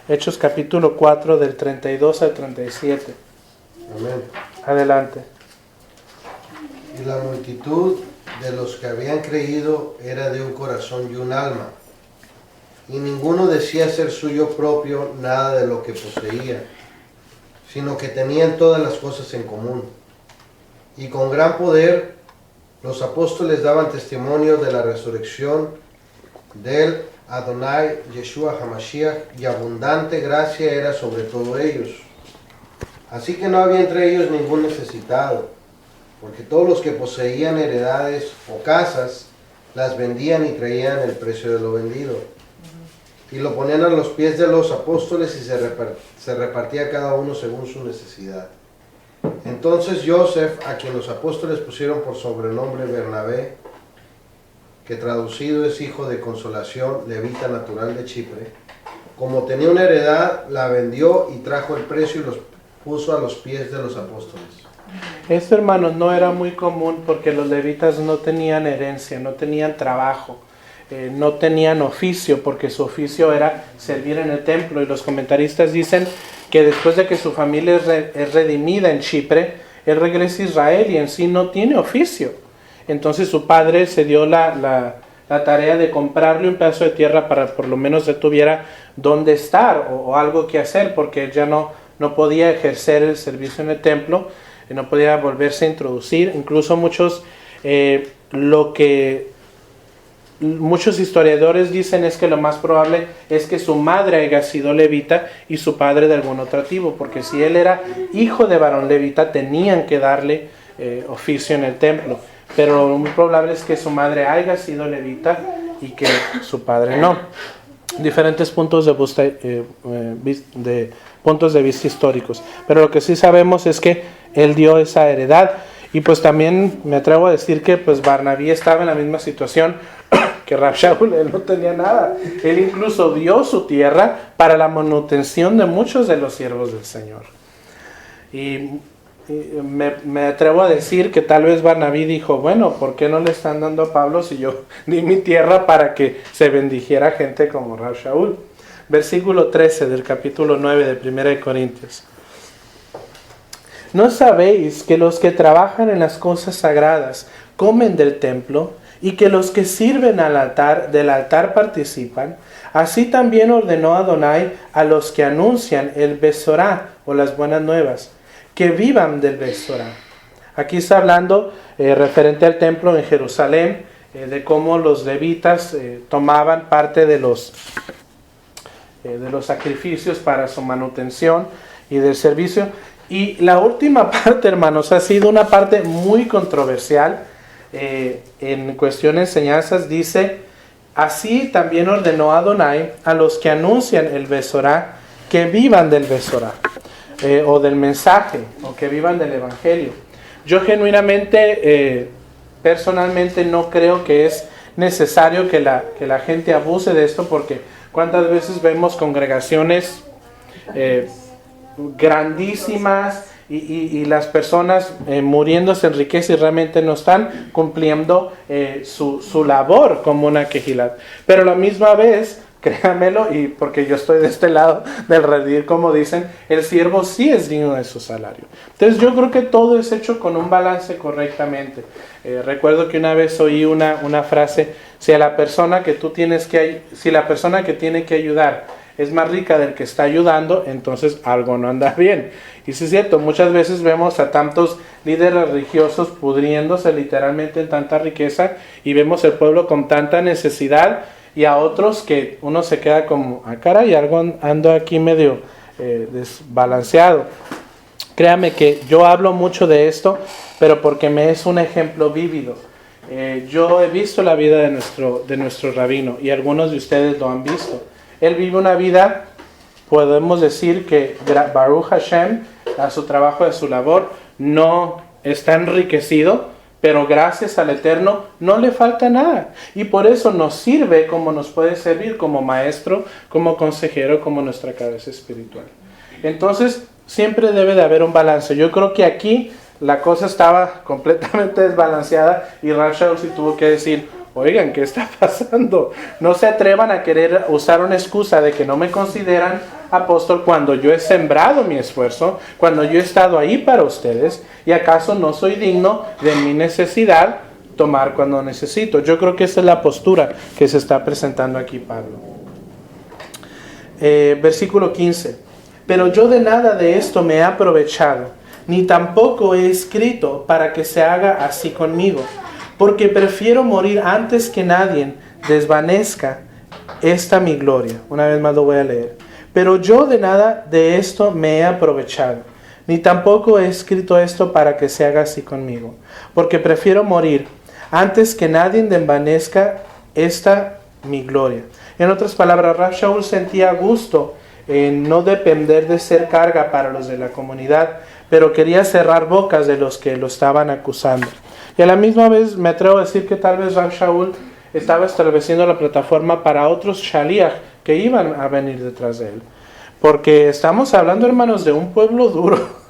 Hechos capítulo 4 del 32 al 37. Amén. Adelante. Y la multitud de los que habían creído era de un corazón y un alma, y ninguno decía ser suyo propio nada de lo que poseía, sino que tenían todas las cosas en común. Y con gran poder los apóstoles daban testimonio de la resurrección del Adonai Yeshua HaMashiach, y abundante gracia era sobre todo ellos. Así que no había entre ellos ningún necesitado, porque todos los que poseían heredades o casas las vendían y traían el precio de lo vendido, y lo ponían a los pies de los apóstoles, y se repartía cada uno según su necesidad. Entonces Joseph, a quien los apóstoles pusieron por sobrenombre Bernabé, que traducido es hijo de consolación, levita natural de Chipre, como tenía una heredad, la vendió y trajo el precio y los puso a los pies de los apóstoles. Esto, hermanos, no era muy común, porque los levitas no tenían herencia, no tenían trabajo, no tenían oficio, porque su oficio era servir en el templo. Y los comentaristas dicen que después de que su familia es redimida en Chipre, él regresa a Israel y en sí no tiene oficio. Entonces su padre se dio la tarea de comprarle un pedazo de tierra para por lo menos él tuviera dónde estar o algo que hacer, porque él ya no podía ejercer el servicio en el templo, no podía volverse a introducir. Incluso muchos historiadores dicen es que lo más probable es que su madre haya sido levita y su padre de alguna otra tribu, porque si él era hijo de varón levita, tenían que darle oficio en el templo. Pero lo muy probable es que su madre haya sido levita y que su padre no. Diferentes puntos de vista históricos. Pero lo que sí sabemos es que él dio esa heredad. Y pues también me atrevo a decir que pues Barnabé estaba en la misma situación que Rab Shaul. Él no tenía nada. Él incluso dio su tierra para la manutención de muchos de los siervos del Señor. Y me atrevo a decir que tal vez Barnabé dijo, bueno, ¿por qué no le están dando a Pablo si yo di mi tierra para que se bendijera gente como Rab Shaul? Versículo 13 del capítulo 9 de 1 de Corintios. ¿No sabéis que los que trabajan en las cosas sagradas comen del templo y que los que sirven del altar participan? Así también ordenó Adonai a los que anuncian el Besorá o las buenas nuevas, que vivan del Besorá. Aquí está hablando referente al templo en Jerusalén, de cómo los levitas tomaban parte de los sacrificios para su manutención y del servicio. Y la última parte, hermanos, ha sido una parte muy controversial en cuestión de enseñanzas. Dice, así también ordenó Adonai a los que anuncian el Besorá que vivan del Besorá, o del mensaje, o que vivan del evangelio. Yo genuinamente, personalmente no creo que es necesario que la gente abuse de esto, porque cuántas veces vemos congregaciones grandísimas y las personas muriéndose en riqueza y realmente no están cumpliendo su labor como una quejilat. Pero a la misma vez, créanmelo, y porque yo estoy de este lado del redil, como dicen, el siervo sí es digno de su salario. Entonces yo creo que todo es hecho con un balance correctamente. Recuerdo que una vez oí una frase, si la persona que tiene que ayudar es más rica del que está ayudando, entonces algo no anda bien. Y sí es cierto, muchas veces vemos a tantos líderes religiosos pudriéndose literalmente en tanta riqueza, y vemos el pueblo con tanta necesidad, y a otros que uno se queda como, caray, algo ando aquí medio desbalanceado. Créame que yo hablo mucho de esto, pero porque me es un ejemplo vívido. Yo he visto la vida de nuestro rabino, y algunos de ustedes lo han visto. Él vive una vida, podemos decir que Baruch Hashem, a su trabajo, a su labor, no está enriquecido, pero gracias al Eterno no le falta nada. Y por eso nos sirve como nos puede servir como maestro, como consejero, como nuestra cabeza espiritual. Entonces, siempre debe de haber un balance. Yo creo que aquí la cosa estaba completamente desbalanceada y Rab Shaul sí tuvo que decir, oigan, ¿qué está pasando? No se atrevan a querer usar una excusa de que no me consideran apóstol cuando yo he sembrado mi esfuerzo, cuando yo he estado ahí para ustedes, y acaso no soy digno de mi necesidad tomar cuando necesito. Yo creo que esa es la postura que se está presentando aquí Pablo. Versículo 15. Pero yo de nada de esto me he aprovechado, ni tampoco he escrito para que se haga así conmigo, porque prefiero morir antes que nadie desvanezca esta mi gloria. Una vez más lo voy a leer. Pero yo de nada de esto me he aprovechado, ni tampoco he escrito esto para que se haga así conmigo, porque prefiero morir antes que nadie desvanezca esta mi gloria. En otras palabras, Rab Shaul sentía gusto en no depender de ser carga para los de la comunidad, pero quería cerrar bocas de los que lo estaban acusando. Y a la misma vez me atrevo a decir que tal vez Rab Shaul estaba estableciendo la plataforma para otros shaliach que iban a venir detrás de él. Porque estamos hablando, hermanos, de un pueblo duro.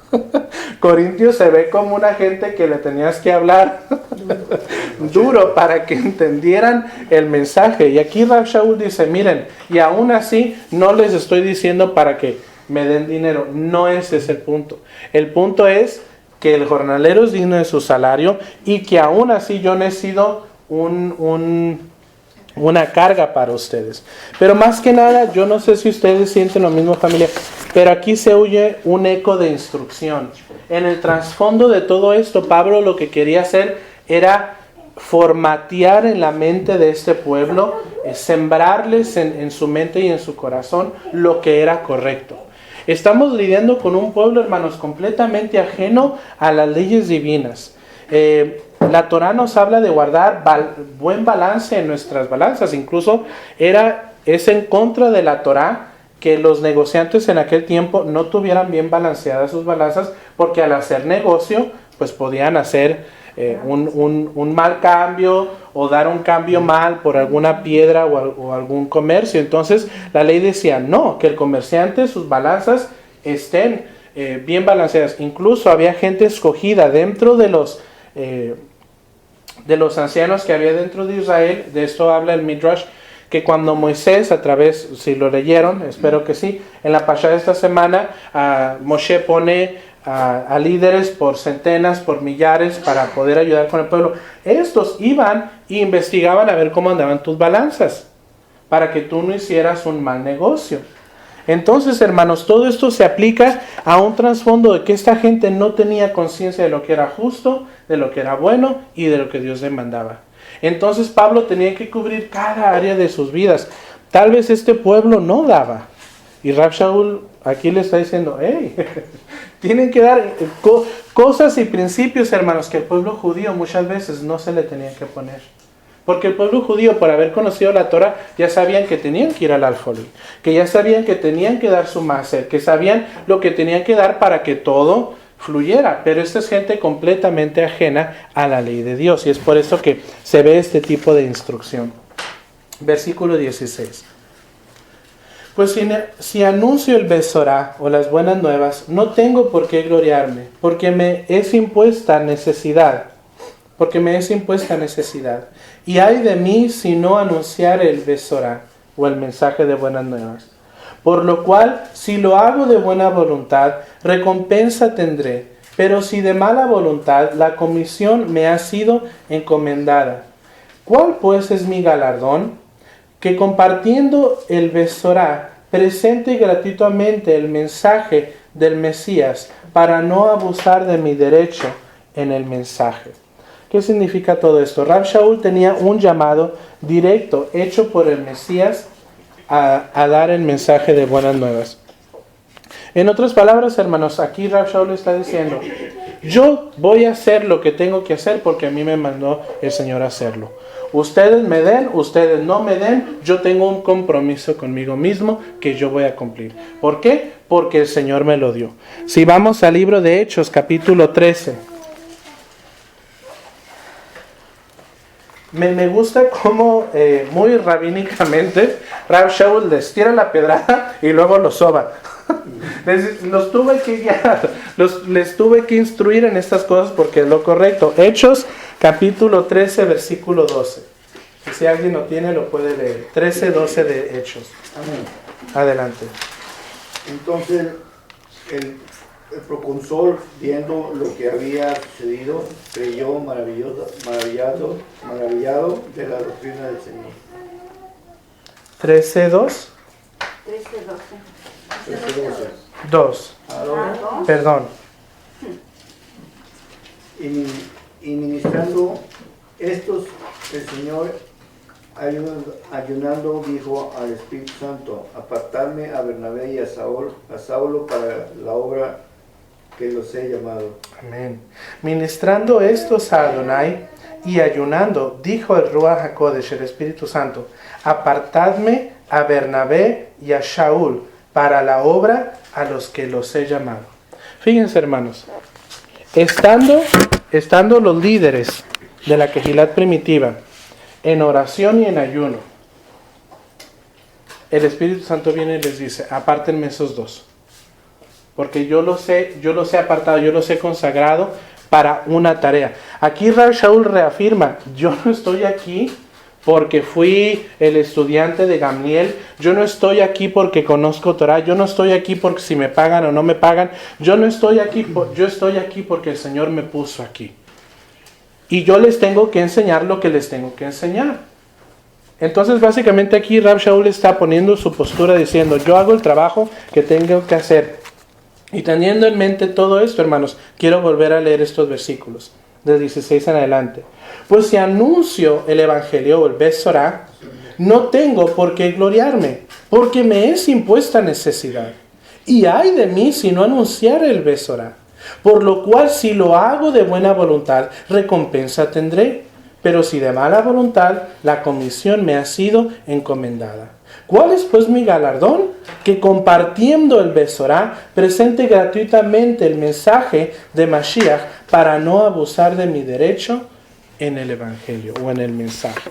Corintios se ve como una gente que le tenías que hablar duro para que entendieran el mensaje. Y aquí Rab Shaul dice, miren, y aún así no les estoy diciendo para que me den dinero. No ese es el punto. El punto es que el jornalero es digno de su salario y que aún así yo no he sido una carga para ustedes. Pero más que nada, yo no sé si ustedes sienten lo mismo, familia, pero aquí se oye un eco de instrucción. En el trasfondo de todo esto, Pablo lo que quería hacer era formatear en la mente de este pueblo, sembrarles en su mente y en su corazón lo que era correcto. Estamos lidiando con un pueblo, hermanos, completamente ajeno a las leyes divinas. La Torah nos habla de guardar buen balance en nuestras balanzas. Incluso es en contra de la Torah que los negociantes en aquel tiempo no tuvieran bien balanceadas sus balanzas, porque al hacer negocio, pues podían hacer un mal cambio o dar un cambio mal por alguna piedra o algún comercio. Entonces la ley decía no, que el comerciante, sus balanzas estén bien balanceadas. Incluso había gente escogida dentro de los ancianos que había dentro de Israel. De esto habla el Midrash, que cuando Moisés, a través, si lo leyeron, espero que sí, en la pasada de esta semana, Moshe pone a líderes por centenas, por millares, para poder ayudar con el pueblo. Estos iban e investigaban a ver cómo andaban tus balanzas, para que tú no hicieras un mal negocio. Entonces, hermanos, todo esto se aplica a un trasfondo de que esta gente no tenía conciencia de lo que era justo, de lo que era bueno y de lo que Dios demandaba. Entonces Pablo tenía que cubrir cada área de sus vidas. Tal vez este pueblo no daba. Y Rab Shaul aquí le está diciendo, hey, tienen que dar cosas y principios, hermanos, que el pueblo judío muchas veces no se le tenía que poner. Porque el pueblo judío, por haber conocido la Torah, ya sabían que tenían que ir al alfolí, que ya sabían que tenían que dar su máser, que sabían lo que tenían que dar para que todo fluyera. Pero esta es gente completamente ajena a la ley de Dios, y es por eso que se ve este tipo de instrucción. Versículo 16. Pues si anuncio el Besorá o las buenas nuevas, no tengo por qué gloriarme, porque me es impuesta necesidad. Y ay de mí si no anunciar el Besorá o el mensaje de buenas nuevas. Por lo cual, si lo hago de buena voluntad, recompensa tendré. Pero si de mala voluntad, la comisión me ha sido encomendada. ¿Cuál pues es mi galardón? Que compartiendo el Besorá, presente gratuitamente el mensaje del Mesías, para no abusar de mi derecho en el mensaje. ¿Qué significa todo esto? Rab Shaul tenía un llamado directo hecho por el Mesías a dar el mensaje de buenas nuevas. En otras palabras, hermanos, aquí Rab Shaul está diciendo, yo voy a hacer lo que tengo que hacer porque a mí me mandó el Señor a hacerlo. Ustedes me den, ustedes no me den, yo tengo un compromiso conmigo mismo que yo voy a cumplir. ¿Por qué? Porque el Señor me lo dio. Si vamos al libro de Hechos, capítulo 13. Me gusta cómo muy rabínicamente Rab Shaul les tira la pedrada y luego los soba. Los tuve que guiar, les tuve que instruir en estas cosas porque es lo correcto. Hechos capítulo 13 versículo 12. Si alguien lo tiene lo puede leer. 13-12 de Hechos. Amén. Adelante. Entonces el proconsol, viendo lo que había sucedido, creyó maravillado de la doctrina del Señor. 13-2. 13:12. 2. Perdón. Y ministrando estos, el Señor, ayunando, dijo al Espíritu Santo, apartarme a Bernabé y a Saulo para la obra que los he llamado. Amén. Ministrando estos a Adonai y ayunando, dijo el Ruach HaKodesh, el Espíritu Santo, apartadme a Bernabé y a Shaul para la obra a los que los he llamado. Fíjense, hermanos, estando los líderes de la Kehilat primitiva en oración y en ayuno, el Espíritu Santo viene y les dice, apártenme esos dos. Porque yo los he apartado, yo los he consagrado para una tarea. Aquí Rab Shaul reafirma, yo no estoy aquí porque fui el estudiante de Gamliel, yo no estoy aquí porque conozco Torah, yo no estoy aquí porque si me pagan o no me pagan, yo estoy aquí porque el Señor me puso aquí. Y yo les tengo que enseñar lo que les tengo que enseñar. Entonces básicamente aquí Rab Shaul está poniendo su postura diciendo, yo hago el trabajo que tengo que hacer. Y teniendo en mente todo esto, hermanos, quiero volver a leer estos versículos, del 16 en adelante. Pues si anuncio el Evangelio o el Besorá, no tengo por qué gloriarme, porque me es impuesta necesidad. Y ay de mí si no anunciare el Besorá. Por lo cual, si lo hago de buena voluntad, recompensa tendré. Pero si de mala voluntad, la comisión me ha sido encomendada. ¿Cuál es pues mi galardón? Que compartiendo el Besorá, presente gratuitamente el mensaje de Mashiach para no abusar de mi derecho en el Evangelio o en el mensaje.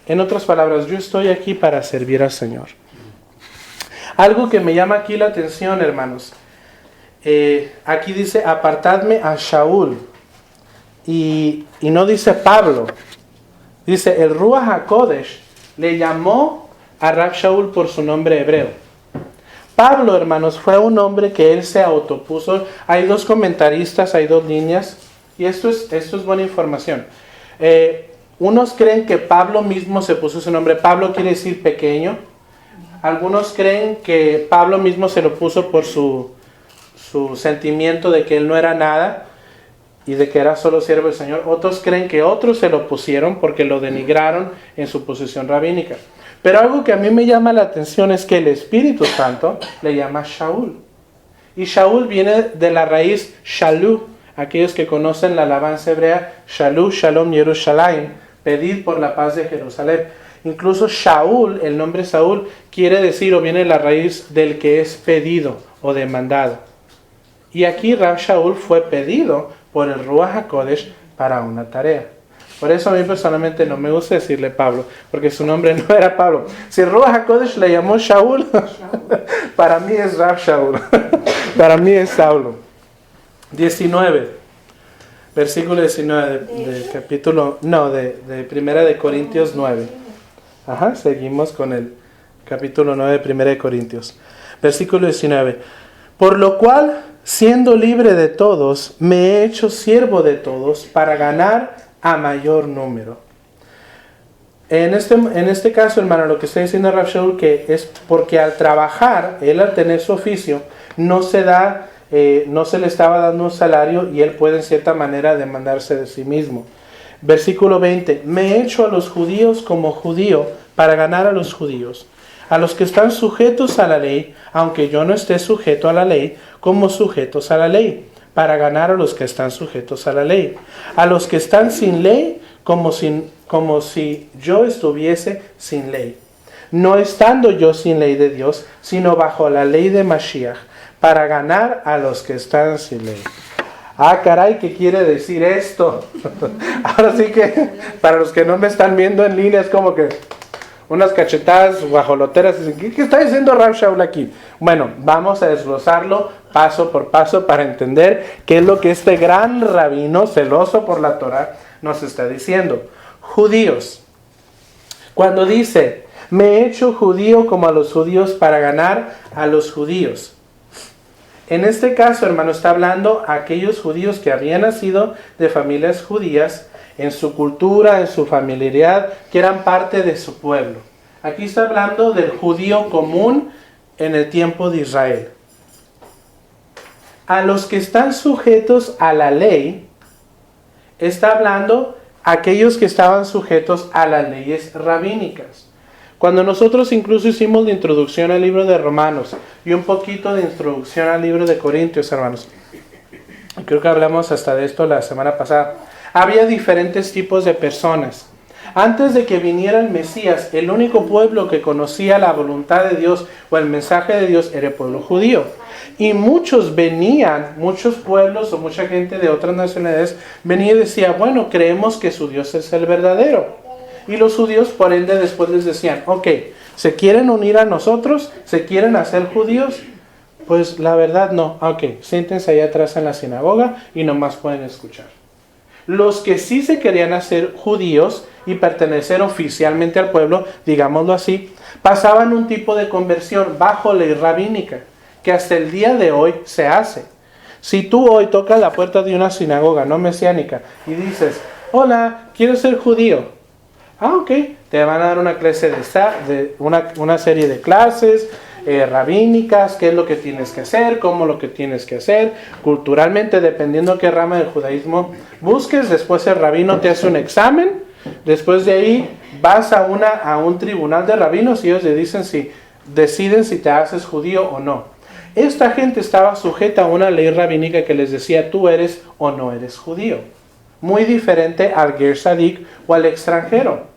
En otras palabras, yo estoy aquí para servir al Señor. Algo que me llama aquí la atención, hermanos, aquí dice, apartadme a Shaul. Y no dice Pablo. Dice, el Ruach HaKodesh le llamó a Rab Shaul por su nombre hebreo. Pablo, hermanos, fue un hombre que él se autopuso. Hay dos comentaristas, hay dos líneas. Y esto es buena información. Unos creen que Pablo mismo se puso su nombre. Pablo quiere decir pequeño. Algunos creen que Pablo mismo se lo puso por su sentimiento de que él no era nada y de que era solo siervo del Señor. Otros creen que otros se lo pusieron porque lo denigraron en su posición rabínica. Pero algo que a mí me llama la atención es que el Espíritu Santo le llama Shaul. Y Shaul viene de la raíz Shalú. Aquellos que conocen la alabanza hebrea, Shalú, Shalom, Yerushalayim, pedir por la paz de Jerusalén. Incluso Shaul, el nombre Saúl, quiere decir o viene de la raíz del que es pedido o demandado. Y aquí Rab Shaul fue pedido por el Ruach HaKodesh para una tarea. Por eso a mí personalmente no me gusta decirle Pablo, porque su nombre no era Pablo. Si el Ruach HaKodesh le llamó Shaul, para mí es Rab Shaul. Para mí es Saulo. 19. Versículo 19 de capítulo, no, de Primera de Corintios 9. Ajá, seguimos con el capítulo 9 de Primera de Corintios. Versículo 19. Por lo cual, siendo libre de todos, me he hecho siervo de todos para ganar a mayor número. En este caso, hermano, lo que está diciendo Rab Shaul, que es porque al trabajar, él al tener su oficio, no se le estaba dando un salario y él puede en cierta manera demandarse de sí mismo. Versículo 20. Me he hecho a los judíos como judío para ganar a los judíos. A los que están sujetos a la ley, aunque yo no esté sujeto a la ley, como sujetos a la ley, para ganar a los que están sujetos a la ley. A los que están sin ley, como si yo estuviese sin ley. No estando yo sin ley de Dios, sino bajo la ley de Mashiach, para ganar a los que están sin ley. Ah, caray, ¿qué quiere decir esto? Ahora sí que, para los que no me están viendo en línea, es como que unas cachetadas guajoloteras. ¿Qué está diciendo Rab Shaul aquí? Bueno, vamos a desglosarlo paso por paso para entender qué es lo que este gran rabino, celoso por la Torah, nos está diciendo. Judíos. Cuando dice, me he hecho judío como a los judíos para ganar a los judíos. En este caso, hermano, está hablando a aquellos judíos que habían nacido de familias judías, en su cultura, en su familiaridad, que eran parte de su pueblo. Aquí está hablando del judío común en el tiempo de Israel. A los que están sujetos a la ley, está hablando a aquellos que estaban sujetos a las leyes rabínicas. Cuando nosotros incluso hicimos la introducción al libro de Romanos y un poquito de introducción al libro de Corintios, hermanos, creo que hablamos hasta de esto la semana pasada, había diferentes tipos de personas. Antes de que viniera el Mesías, el único pueblo que conocía la voluntad de Dios o el mensaje de Dios era el pueblo judío. Y muchos pueblos o mucha gente de otras nacionalidades venía y decía, bueno, creemos que su Dios es el verdadero. Y los judíos, por ende, después les decían, ok, ¿se quieren unir a nosotros? ¿Se quieren hacer judíos? Pues la verdad no. Ok, siéntense allá atrás en la sinagoga y nomás pueden escuchar. Los que sí se querían hacer judíos y pertenecer oficialmente al pueblo, digámoslo así, pasaban un tipo de conversión bajo ley rabínica, que hasta el día de hoy se hace. Si tú hoy tocas la puerta de una sinagoga no mesiánica y dices, hola, quiero ser judío. Ah, ok, te van a dar una clase una serie de clases rabínicas, qué es lo que tienes que hacer, cómo lo que tienes que hacer, culturalmente, dependiendo qué rama del judaísmo busques. Después el rabino te hace un examen, después de ahí vas a un tribunal de rabinos y ellos le deciden si te haces judío o no. Esta gente estaba sujeta a una ley rabínica que les decía, tú eres o no eres judío. Muy diferente al Ger Sadik o al extranjero.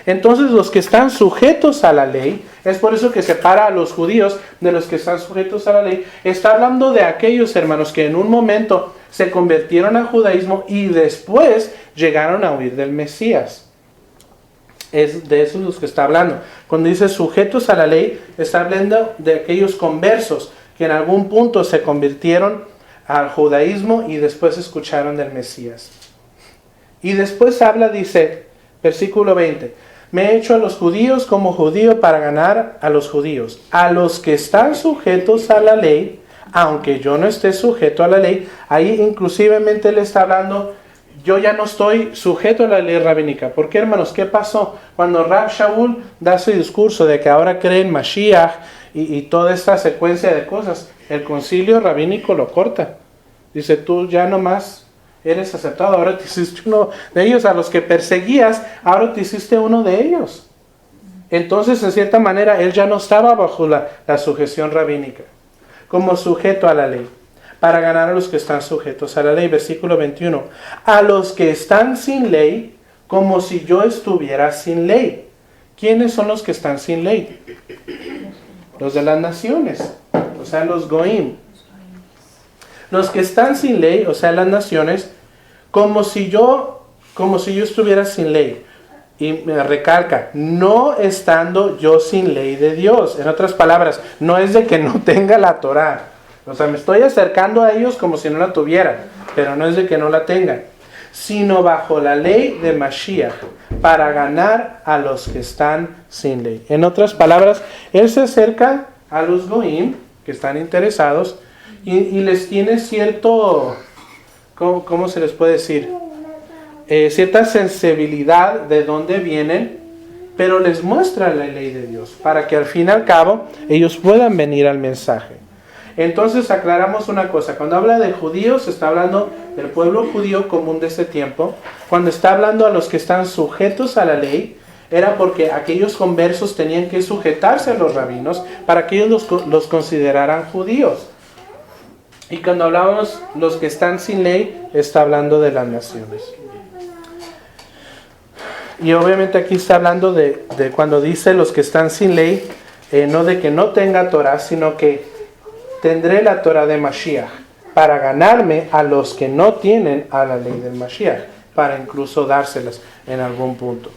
Entonces los que están sujetos a la ley, es por eso que separa a los judíos de los que están sujetos a la ley, está hablando de aquellos hermanos que en un momento se convirtieron al judaísmo y después llegaron a huir del Mesías. Es de esos los que está hablando. Cuando dice sujetos a la ley, está hablando de aquellos conversos que en algún punto se convirtieron al judaísmo y después escucharon del Mesías. Y después habla, dice, versículo 20, me he hecho a los judíos como judío para ganar a los judíos. A los que están sujetos a la ley, aunque yo no esté sujeto a la ley, ahí inclusivemente le está hablando, yo ya no estoy sujeto a la ley rabínica. ¿Por qué, hermanos? ¿Qué pasó? Cuando Rab Shaul da su discurso de que ahora cree en Mashiach y toda esta secuencia de cosas, el concilio rabínico lo corta. Dice, tú ya nomás eres aceptado, ahora te hiciste uno de ellos. A los que perseguías, ahora te hiciste uno de ellos. Entonces, en cierta manera, él ya no estaba bajo la sujeción rabínica, como sujeto a la ley, para ganar a los que están sujetos a la ley. Versículo 21. A los que están sin ley, como si yo estuviera sin ley. ¿Quiénes son los que están sin ley? Los de las naciones, o sea, los goim. Los que están sin ley, o sea, las naciones, como si yo estuviera sin ley. Y me recalca, no estando yo sin ley de Dios. En otras palabras, no es de que no tenga la Torah. O sea, me estoy acercando a ellos como si no la tuvieran, pero no es de que no la tengan, sino bajo la ley de Mashiach, para ganar a los que están sin ley. En otras palabras, él se acerca a los goim, que están interesados, y les tiene cierto, ¿cómo se les puede decir? Cierta sensibilidad de dónde vienen, pero les muestra la ley de Dios, para que al fin y al cabo ellos puedan venir al mensaje. Entonces aclaramos una cosa, cuando habla de judíos, está hablando del pueblo judío común de ese tiempo. Cuando está hablando a los que están sujetos a la ley, era porque aquellos conversos tenían que sujetarse a los rabinos para que ellos los consideraran judíos. Y cuando hablábamos los que están sin ley, está hablando de las naciones. Y obviamente aquí está hablando de cuando dice los que están sin ley, no de que no tenga Torah, sino que tendré la Torah de Mashiach para ganarme a los que no tienen a la ley del Mashiach, para incluso dárselas en algún punto.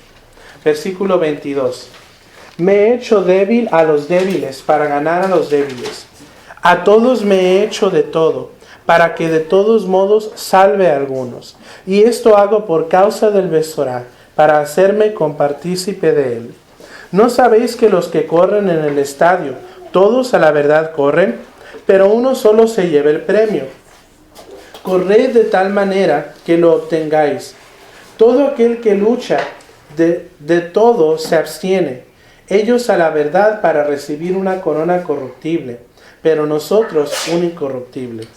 Versículo 22. Me he hecho débil a los débiles para ganar a los débiles. A todos me he hecho de todo, para que de todos modos salve a algunos. Y esto hago por causa del Besorá, para hacerme compartícipe de él. ¿No sabéis que los que corren en el estadio, todos a la verdad corren, pero uno solo se lleva el premio? Corred de tal manera que lo obtengáis. Todo aquel que lucha, de todo se abstiene. Ellos a la verdad para recibir una corona corruptible, pero nosotros un incorruptible.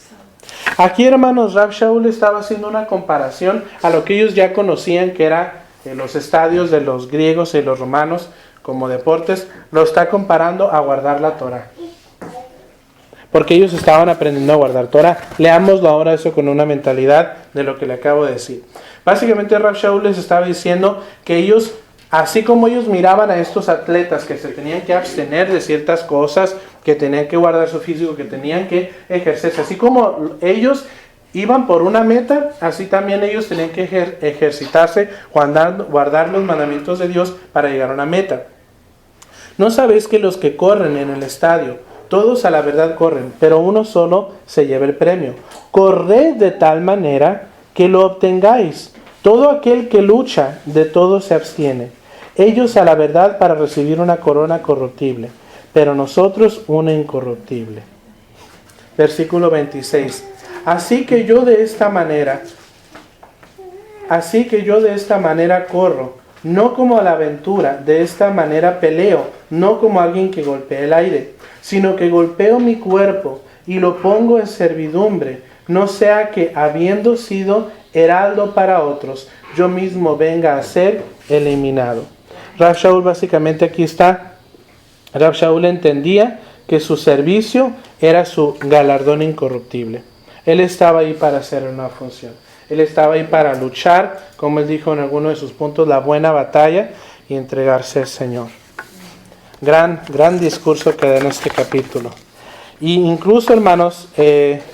Aquí, hermanos, Rab Shaul estaba haciendo una comparación a lo que ellos ya conocían, que era los estadios de los griegos y los romanos como deportes. Lo está comparando a guardar la Torah, porque ellos estaban aprendiendo a guardar Torah. Leámoslo ahora eso con una mentalidad de lo que le acabo de decir. Básicamente Rab Shaul les estaba diciendo que ellos, así como ellos miraban a estos atletas que se tenían que abstener de ciertas cosas, que tenían que guardar su físico, que tenían que ejercerse, así como ellos iban por una meta, así también ellos tenían que ejercitarse, guardar los mandamientos de Dios para llegar a una meta. ¿No sabéis que los que corren en el estadio, todos a la verdad corren, pero uno solo se lleva el premio? Corred de tal manera que lo obtengáis. Todo aquel que lucha, de todo se abstiene. Ellos a la verdad para recibir una corona corruptible, pero nosotros una incorruptible. Versículo 26. Así que yo de esta manera corro, no como a la aventura, de esta manera peleo, no como alguien que golpea el aire, sino que golpeo mi cuerpo y lo pongo en servidumbre, no sea que, habiendo sido heraldo para otros, yo mismo venga a ser eliminado. Rab Shaul básicamente aquí está. Rab Shaul entendía que su servicio era su galardón incorruptible. Él estaba ahí para hacer una función. Él estaba ahí para luchar, como él dijo en alguno de sus puntos, la buena batalla y entregarse al Señor. Gran discurso que da en este capítulo. Y incluso, hermanos,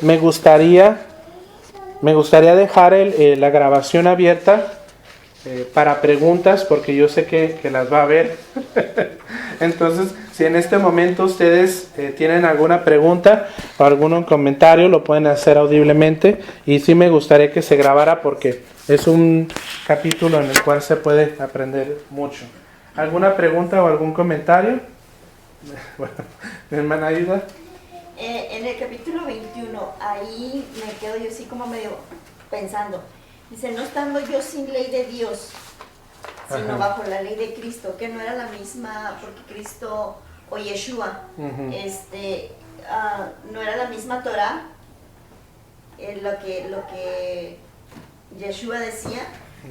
me gustaría dejar la grabación abierta para preguntas, porque yo sé que las va a haber. Entonces, si en este momento ustedes tienen alguna pregunta o algún comentario, lo pueden hacer audiblemente. Y sí me gustaría que se grabara porque es un capítulo en el cual se puede aprender mucho. ¿Alguna pregunta o algún comentario? Bueno, mi hermana Ayuda. En el capítulo 21, ahí me quedo yo así como medio pensando. Dice, no estando yo sin ley de Dios, sino Ajá. bajo la ley de Cristo, que no era la misma, porque Cristo o Yeshua, Ujú. no era la misma Torah, lo que Yeshua decía.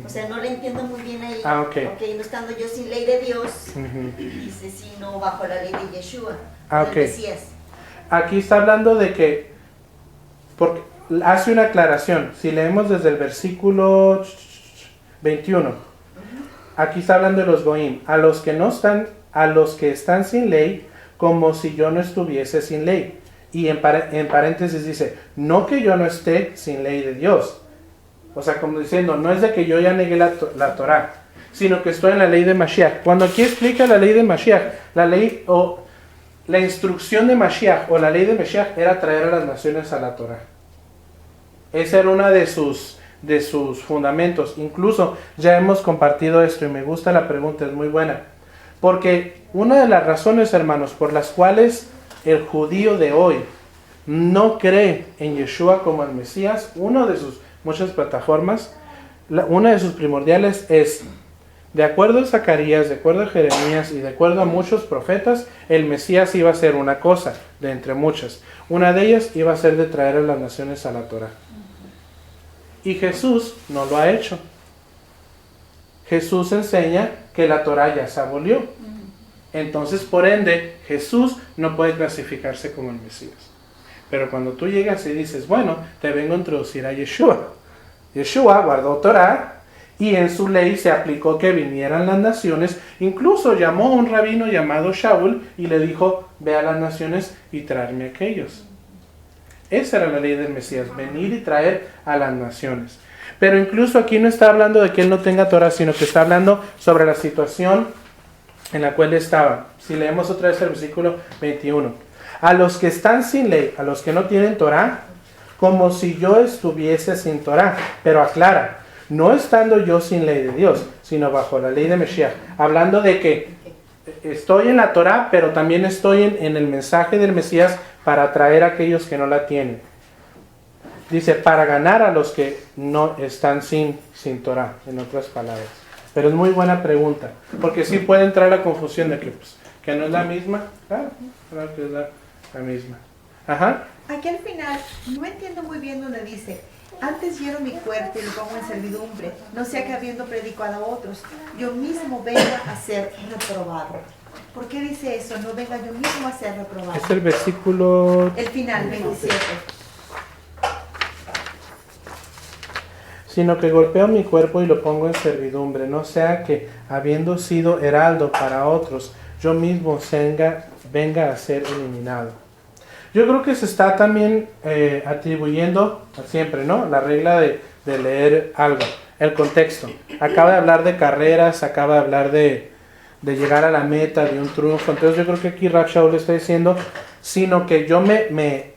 O sea, no le entiendo muy bien ahí. Ok. No estando yo sin ley de Dios, Ujú. dice, sino bajo la ley de Yeshua, Ok. del Mesías. Aquí está hablando de que, porque hace una aclaración, si leemos desde el versículo 21, aquí está hablando de los goim, a los que están sin ley, como si yo no estuviese sin ley. Y en paréntesis dice, no que yo no esté sin ley de Dios. O sea, como diciendo, no es de que yo ya negué la Torah, sino que estoy en la ley de Mashiach. Cuando aquí explica la ley de Mashiach, la ley o la instrucción de Mashiach o la ley de Mashiach era traer a las naciones a la Torah. Esa era una de sus fundamentos. Incluso ya hemos compartido esto y me gusta la pregunta, es muy buena. Porque una de las razones, hermanos, por las cuales el judío de hoy no cree en Yeshua como el Mesías, una de sus muchas plataformas, una de sus primordiales es, de acuerdo a Zacarías, de acuerdo a Jeremías y de acuerdo a muchos profetas, el Mesías iba a ser una cosa, de entre muchas. Una de ellas iba a ser de traer a las naciones a la Torah. Y Jesús no lo ha hecho. Jesús enseña que la Torah ya se abolió. Entonces, por ende, Jesús no puede clasificarse como el Mesías. Pero cuando tú llegas y dices, bueno, te vengo a introducir a Yeshua. Yeshua guardó Torah y en su ley se aplicó que vinieran las naciones. Incluso llamó a un rabino llamado Shaul y le dijo, ve a las naciones y traerme a aquellos. Esa era la ley del Mesías, venir y traer a las naciones. Pero incluso aquí no está hablando de que él no tenga Torah, sino que está hablando sobre la situación en la cual estaba. Si leemos otra vez el versículo 21. A los que están sin ley, a los que no tienen Torah, como si yo estuviese sin Torah. Pero aclara, no estando yo sin ley de Dios, sino bajo la ley de Mesías. Hablando de que estoy en la Torah, pero también estoy en el mensaje del Mesías para traer a aquellos que no la tienen. Dice, para ganar a los que no están sin Torah, en otras palabras. Pero es muy buena pregunta, porque sí puede entrar la confusión de que no es la misma. Claro que es la misma. Ajá. Aquí al final, no entiendo muy bien donde dice, antes hiero mi cuerpo y lo pongo en servidumbre, no sea que habiendo predicado a otros, yo mismo venga a ser reprobado. ¿Por qué dice eso? No venga yo mismo a ser reprobado. Es el versículo... El final, 27. Sino que golpeo mi cuerpo y lo pongo en servidumbre, no sea que, habiendo sido heraldo para otros, yo mismo venga a ser eliminado. Yo creo que se está también atribuyendo siempre, ¿no? La regla de leer algo, el contexto. Acaba de hablar de carreras, acaba de hablar de llegar a la meta, de un triunfo. Entonces yo creo que aquí Rav Shaul está diciendo, sino que yo me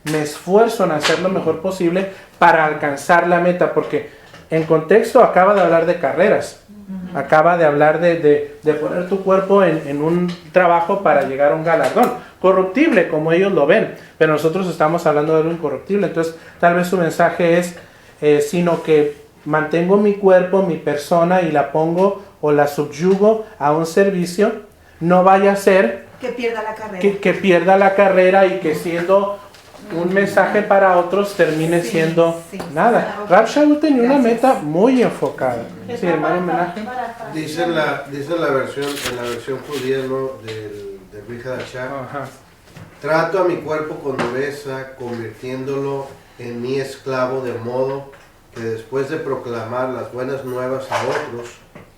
esfuerzo en hacer lo mejor posible para alcanzar la meta, porque en contexto acaba de hablar de carreras, acaba de hablar de poner tu cuerpo en un trabajo para llegar a un galardón corruptible como ellos lo ven, pero nosotros estamos hablando de algo incorruptible. Entonces tal vez su mensaje es sino que mantengo mi cuerpo, mi persona y la pongo o la subyugo a un servicio, no vaya a ser Que pierda la carrera. que pierda la carrera y que siendo un mensaje para otros termine Sí, siendo sí. nada. Rav Shaul tenía una Gracias. meta muy enfocada. Sí, hermano homenaje. Dice en la versión judía, ¿no? del Brit Hadashah, Ajá. trato a mi cuerpo con dureza, convirtiéndolo en mi esclavo, de modo que después de proclamar las buenas nuevas a otros,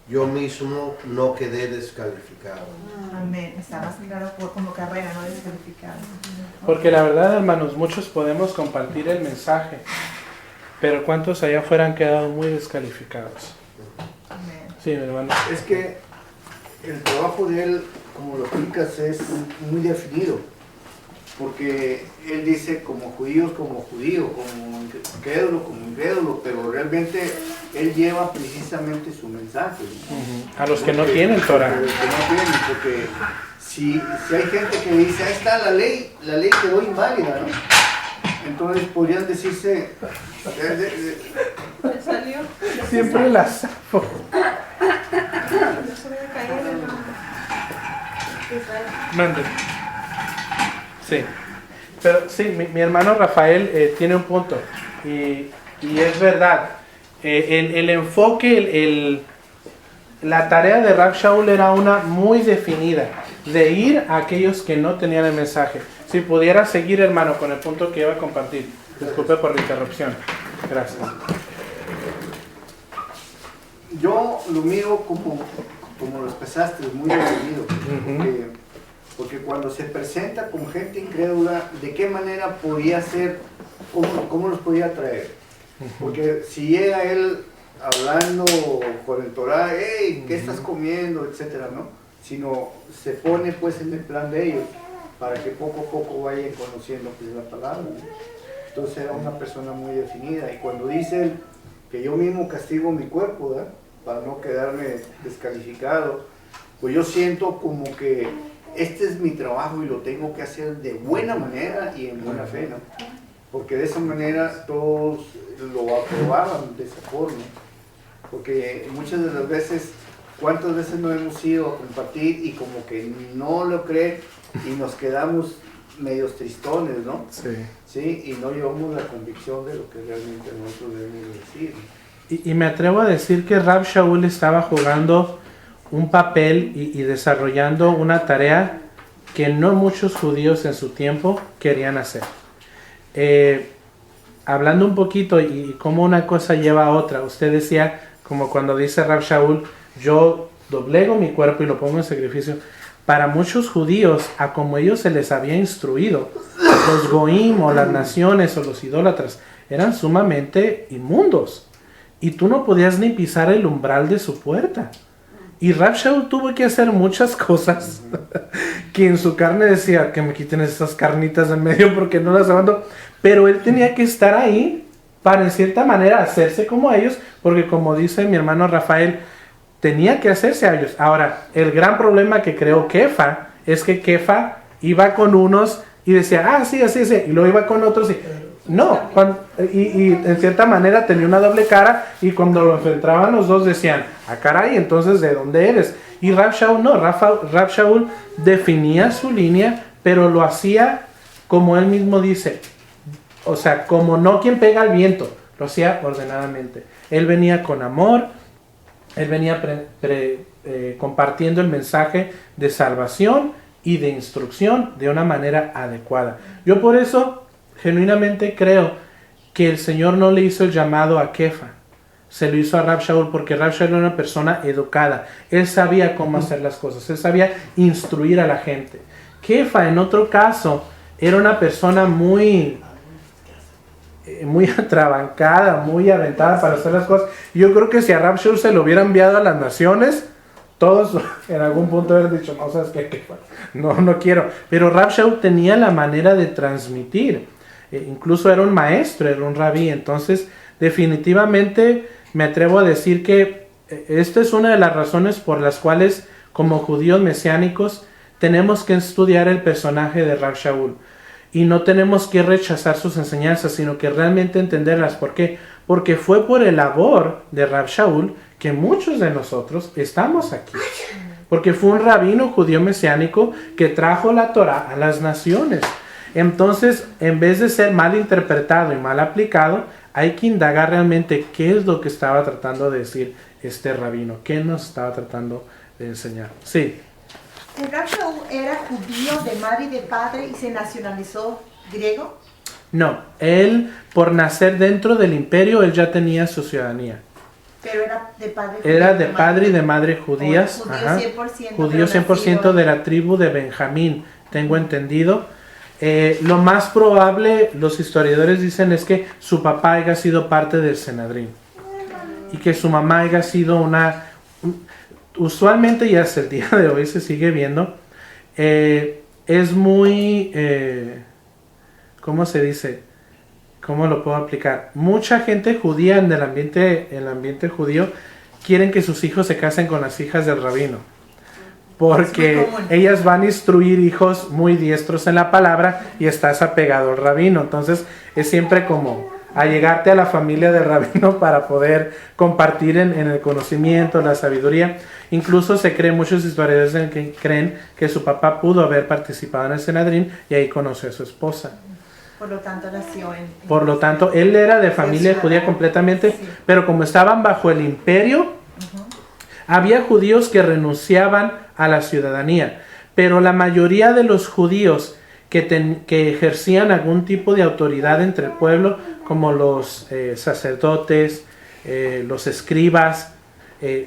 yo mismo no quedé descalificado. Amén. Está más claro como carrera, no descalificado. Porque la verdad, hermanos, muchos podemos compartir el mensaje Pero ¿cuántos allá afuera han quedado muy descalificados? Amén. Sí, mi hermano. Es que el trabajo de él, como lo explicas, es muy definido. Porque él dice como judío, como incrédulo, pero realmente él lleva precisamente su mensaje. A los que no tienen Torah. A los que no tienen, porque si hay gente que dice, ahí está la ley quedó inválida, ¿no? Entonces podrían decirse, ¿Me salió? Siempre las zafo. No se me va a caer, hermano. Mande. Sí. Pero sí, mi hermano Rafael tiene un punto. Y es verdad. El enfoque, la tarea de Rav Shaul era una muy definida. De ir a aquellos que no tenían el mensaje. Si pudiera seguir, hermano, con el punto que iba a compartir. Disculpe por la interrupción. Gracias. yo lo miro como lo expresaste, muy definido. Porque cuando se presenta con gente incrédula, ¿de qué manera podía ser, cómo los podía traer? Porque si llega él hablando con el Torah, hey, ¿qué estás comiendo? Etcétera, ¿no? Sino se pone pues en el plan de ellos, para que poco a poco vayan conociendo pues la palabra, ¿no? Entonces era una persona muy definida, y cuando dice él que yo mismo castigo mi cuerpo, ¿verdad?, para no quedarme descalificado, pues yo siento como que este es mi trabajo y lo tengo que hacer de buena manera y en buena fe, ¿no? Porque de esa manera todos lo aprobaban de esa forma. Porque muchas de las veces, ¿cuántas veces no hemos ido a compartir y como que no lo creen y nos quedamos medios tristones, ¿no? Sí. Sí, y no llevamos la convicción de lo que realmente nosotros debemos decir, ¿no? Y me atrevo a decir que Rav Shaul estaba jugando un papel y desarrollando una tarea que no muchos judíos en su tiempo querían hacer. Hablando un poquito y cómo una cosa lleva a otra, usted decía, como cuando dice Rav Shaul, yo doblego mi cuerpo y lo pongo en sacrificio. Para muchos judíos, a como ellos se les había instruido, los goim o las naciones o los idólatras eran sumamente inmundos. Y tú no podías ni pisar el umbral de su puerta. Y Rav Shaul tuvo que hacer muchas cosas que en su carne decía que me quiten esas carnitas en medio porque no las aguanto. Pero él tenía que estar ahí para en cierta manera hacerse como ellos, porque como dice mi hermano Rafael, tenía que hacerse a ellos. Ahora, el gran problema que creó Kefa es que Kefa iba con unos y decía, sí, así, y luego iba con otros y... No, y en cierta manera tenía una doble cara, y cuando lo enfrentaban los dos decían, caray, entonces ¿de dónde eres? Y Rav Shaul no, Rav Shaul definía su línea, pero lo hacía como él mismo dice, o sea, como no quien pega al viento, lo hacía ordenadamente. Él venía con amor, él venía compartiendo el mensaje de salvación y de instrucción de una manera adecuada. Yo por eso genuinamente creo que el Señor no le hizo el llamado a Kefa, se lo hizo a Rav Shaul, porque Rav Shaul era una persona educada, él sabía cómo hacer las cosas, él sabía instruir a la gente. Kefa, en otro caso, era una persona muy atrabancada, muy aventada para hacer las cosas. Yo creo que si a Rav Shaul se lo hubiera enviado a las naciones, todos en algún punto hubieran dicho, no, ¿sabes qué? No quiero. Pero Rav Shaul tenía la manera de transmitir. Incluso era un maestro, era un rabí. Entonces, definitivamente me atrevo a decir que esta es una de las razones por las cuales, como judíos mesiánicos, tenemos que estudiar el personaje de Rav Shaul. Y no tenemos que rechazar sus enseñanzas, sino que realmente entenderlas. ¿Por qué? Porque fue por el labor de Rav Shaul que muchos de nosotros estamos aquí. Porque fue un rabino judío mesiánico que trajo la Torah a las naciones. Entonces, en vez de ser mal interpretado y mal aplicado, hay que indagar realmente qué es lo que estaba tratando de decir este rabino, qué nos estaba tratando de enseñar. Sí. ¿El Rav Shaul era judío de madre y de padre y se nacionalizó griego? No, él por nacer dentro del imperio, él ya tenía su ciudadanía. Pero era de padre judío. Era de padre y de madre judías. Judío 100%. Judío 100% de la tribu de Benjamín, tengo entendido. Lo más probable, los historiadores dicen, es que su papá haya sido parte del Sanedrín y que su mamá haya sido usualmente, y hasta el día de hoy se sigue viendo, es muy, ¿cómo se dice? ¿Cómo lo puedo aplicar? Mucha gente judía en el ambiente judío quieren que sus hijos se casen con las hijas del rabino, porque Es muy común. ellas van a instruir hijos muy diestros en la palabra y estás apegado al rabino. Entonces es siempre como allegarte a la familia del rabino para poder compartir en el conocimiento, la sabiduría. Incluso se cree, muchos historiadores que creen que su papá pudo haber participado en el Sanedrín y ahí conoció a su esposa. Por lo tanto, nació en... Por lo tanto, él era de familia judía completamente, Sí. pero como estaban bajo el imperio, había judíos que renunciaban a la ciudadanía, pero la mayoría de los judíos que ejercían algún tipo de autoridad entre el pueblo, como los sacerdotes, los escribas,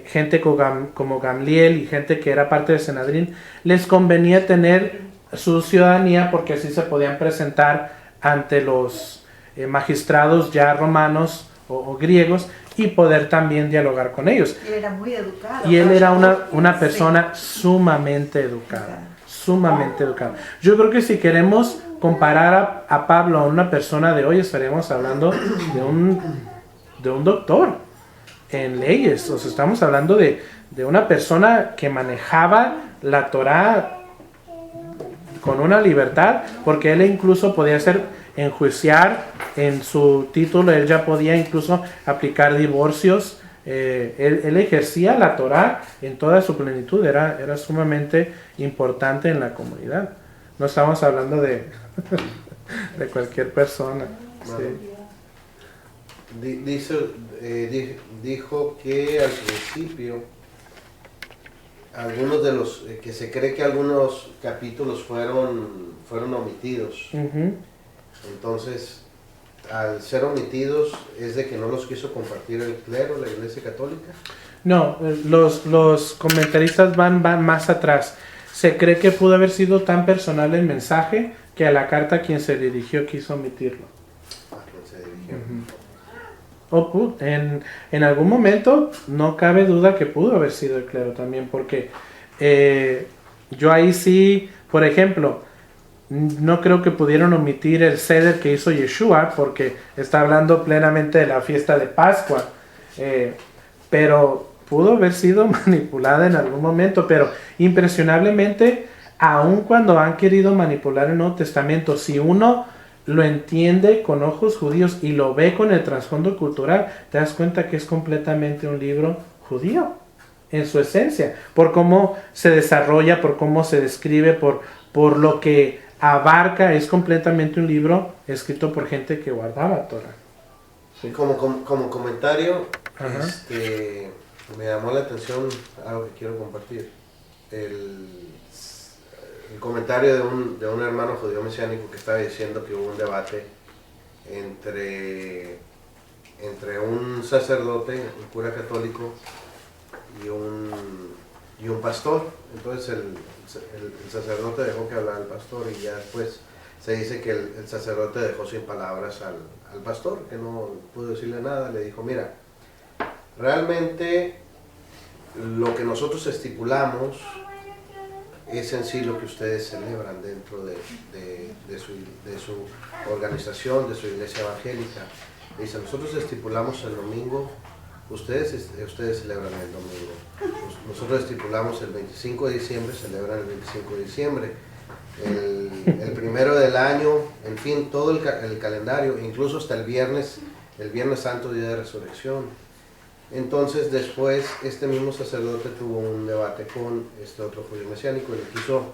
gente como Gamliel y gente que era parte del Sanedrín, les convenía tener su ciudadanía porque así se podían presentar ante los magistrados ya romanos o griegos y poder también dialogar con ellos. Él era muy educado. Y él era una Sí. persona sumamente educada, sumamente educada. Yo creo que si queremos comparar a Pablo a una persona de hoy, estaríamos hablando de un doctor en leyes. O sea, estamos hablando de una persona que manejaba la Torá con una libertad, porque él incluso podía enjuiciar en su título, él ya podía incluso aplicar divorcios. Él ejercía la Torá en toda su plenitud, era sumamente importante en la comunidad. No estamos hablando de cualquier persona. Sí. Dijo que al principio algunos de los que se cree que algunos capítulos fueron omitidos. Ujú. Entonces, al ser omitidos, ¿es de que no los quiso compartir el clero, la Iglesia Católica? No, los comentaristas van más atrás. Se cree que pudo haber sido tan personal el mensaje que a la carta a quien se dirigió quiso omitirlo. Se dirigió. En algún momento no cabe duda que pudo haber sido el clero también, porque yo ahí sí, por ejemplo, no creo que pudieron omitir el ceder que hizo Yeshua, porque está hablando plenamente de la fiesta de Pascua, pero pudo haber sido manipulada en algún momento. Pero impresionablemente, aun cuando han querido manipular el Nuevo Testamento, si uno lo entiende con ojos judíos y lo ve con el trasfondo cultural, te das cuenta que es completamente un libro judío en su esencia, por cómo se desarrolla, por cómo se describe, por lo que abarca. Es completamente un libro escrito por gente que guardaba Torah. Sí. Como comentario, Ajá. me llamó la atención algo que quiero compartir. El comentario de un hermano judío mesiánico que estaba diciendo que hubo un debate entre un sacerdote, un cura católico y un pastor. Entonces el sacerdote dejó que hablara al pastor y ya después se dice que el sacerdote dejó sin palabras al pastor, que no pudo decirle nada. Le dijo: mira, realmente lo que nosotros estipulamos es en sí lo que ustedes celebran dentro de su organización, de su iglesia evangélica. Dice: nosotros estipulamos el domingo, ustedes celebran el domingo. Nosotros estipulamos el 25 de diciembre, celebran el 25 de diciembre. El primero del año, en fin, todo el calendario, incluso hasta el viernes santo, día de resurrección. Entonces después este mismo sacerdote tuvo un debate con este otro judío mesiánico y le quiso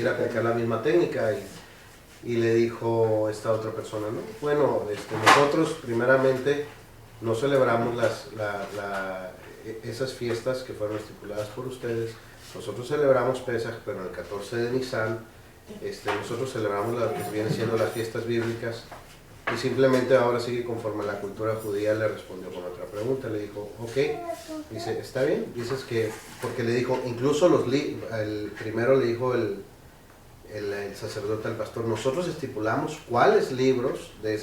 aplicar la misma técnica y le dijo esta otra persona: no, bueno, nosotros primeramente no celebramos esas fiestas que fueron estipuladas por ustedes. Nosotros celebramos Pesaj, pero el 14 de Nisan. Nosotros celebramos lo que vienen siendo las fiestas bíblicas. Y simplemente ahora sigue conforme a la cultura judía. Le respondió con otra pregunta. Le dijo: ok. Dice: está bien. Dices que, porque le dijo, incluso primero le dijo el sacerdote al pastor, nosotros estipulamos cuáles libros de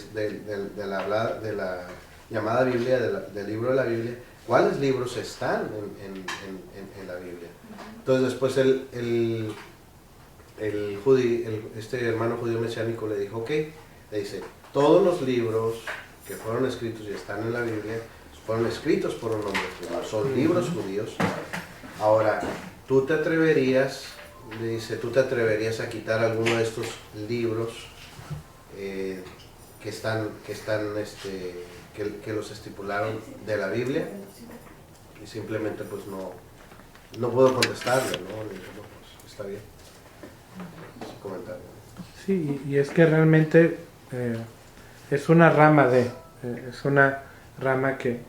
la llamada Biblia, del libro de la Biblia, cuáles libros están en la Biblia. Entonces después este hermano judío mesiánico le dijo, ok, le dice, todos los libros que fueron escritos y están en la Biblia fueron escritos por un hombre judío, son libros judíos. Ahora, tú te atreverías a quitar alguno de estos libros que los estipularon de la Biblia, y simplemente pues no puedo contestarle, ¿no? Le dije, no, pues está bien. Ese comentario. Sí, y es que realmente es una rama que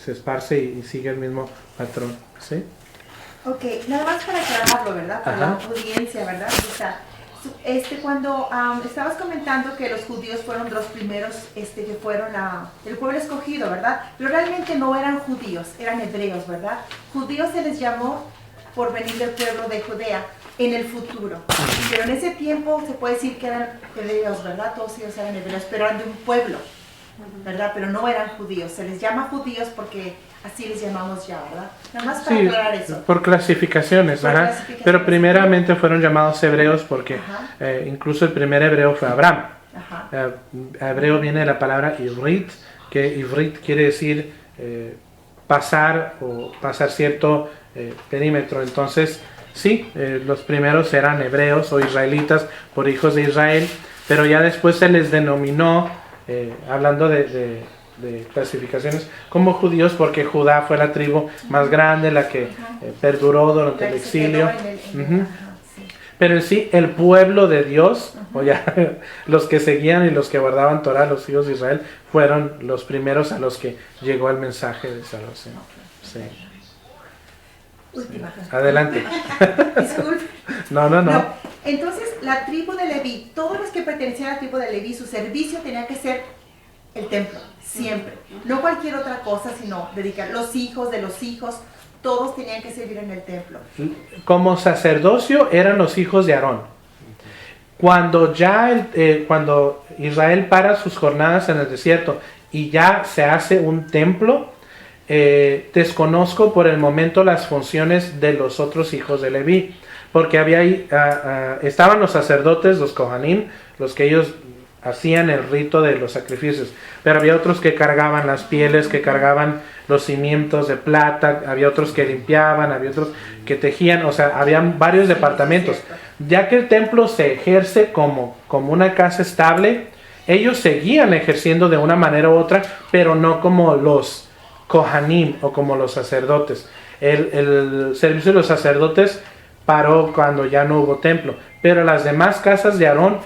se esparce y sigue el mismo patrón, ¿sí? Ok, nada más para aclararlo, ¿verdad? Para la audiencia, ¿verdad? Cuando estabas comentando que los judíos fueron los primeros que fueron el pueblo escogido, ¿verdad? Pero realmente no eran judíos, eran hebreos, ¿verdad? Judíos se les llamó por venir del pueblo de Judea en el futuro. Pero en ese tiempo se puede decir que eran hebreos, ¿verdad? Todos ellos eran hebreos, pero eran de un pueblo, ¿verdad? Pero no eran judíos. Se les llama judíos porque así les llamamos ya, ¿verdad? Nada más para aclarar eso. Por clasificaciones, ¿verdad? Pero primeramente fueron llamados hebreos porque incluso el primer hebreo fue Abraham. Hebreo viene de la palabra ivrit, que ivrit quiere decir pasar cierto perímetro. Entonces, sí, los primeros eran hebreos o israelitas por hijos de Israel, pero ya después se les denominó, hablando de clasificaciones, como judíos porque Judá fue la tribu más grande, la que perduró durante el exilio. Pero en sí, el pueblo de Dios, o ya los que seguían y los que guardaban Torah, los hijos de Israel, fueron los primeros a los que llegó el mensaje de salvación. Sí. Última. Adelante. Disculpe. No. Entonces, la tribu de Leví, todos los que pertenecían a la tribu de Leví, su servicio tenía que ser el templo, siempre. No cualquier otra cosa, sino dedicar los hijos de los hijos, todos tenían que servir en el templo. Como sacerdocio eran los hijos de Aarón. Cuando Israel para sus jornadas en el desierto y ya se hace un templo, desconozco por el momento las funciones de los otros hijos de Leví, porque estaban los sacerdotes, los Kohanim, los que ellos hacían el rito de los sacrificios, pero había otros que cargaban las pieles, que cargaban los cimientos de plata, había otros que limpiaban, había otros que tejían, o sea, habían varios departamentos. Ya que el templo se ejerce como una casa estable, ellos seguían ejerciendo de una manera u otra, pero no como los Kohanim o como los sacerdotes. El servicio de los sacerdotes paró cuando ya no hubo templo, pero las demás casas de Aarón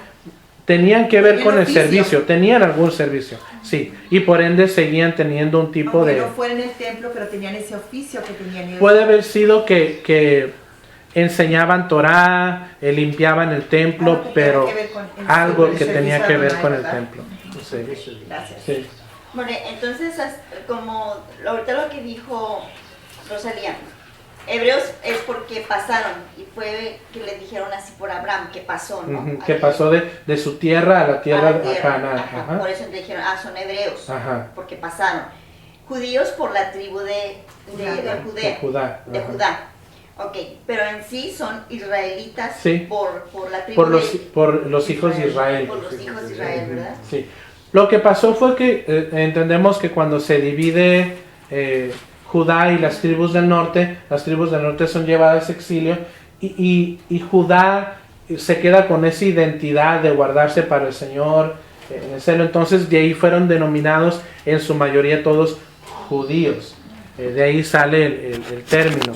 tenían que ver con el servicio, tenían algún servicio, sí, y por ende seguían teniendo un tipo de... no fueran en el templo, pero tenían ese oficio que tenían ellos. Puede haber sido que enseñaban Torah, limpiaban el templo, pero algo que tenía que ver con el templo. Sí. Gracias. Sí. Bueno, entonces, como ahorita lo que dijo Rosalía, hebreos es porque pasaron, y fue que le dijeron así por Abraham, que pasó, ¿no? Que pasó de su tierra a la tierra de Canaán. Por eso le dijeron, son hebreos, porque pasaron. Judíos por la tribu de Judá. Ok, pero en sí son israelitas por la tribu por los hijos de Israel. Por los hijos de Israel, ¿verdad? Sí. Lo que pasó fue que entendemos que cuando se divide Judá y las tribus del norte son llevadas a exilio y Judá se queda con esa identidad de guardarse para el Señor en el celo. Entonces de ahí fueron denominados en su mayoría todos judíos. De ahí sale el término.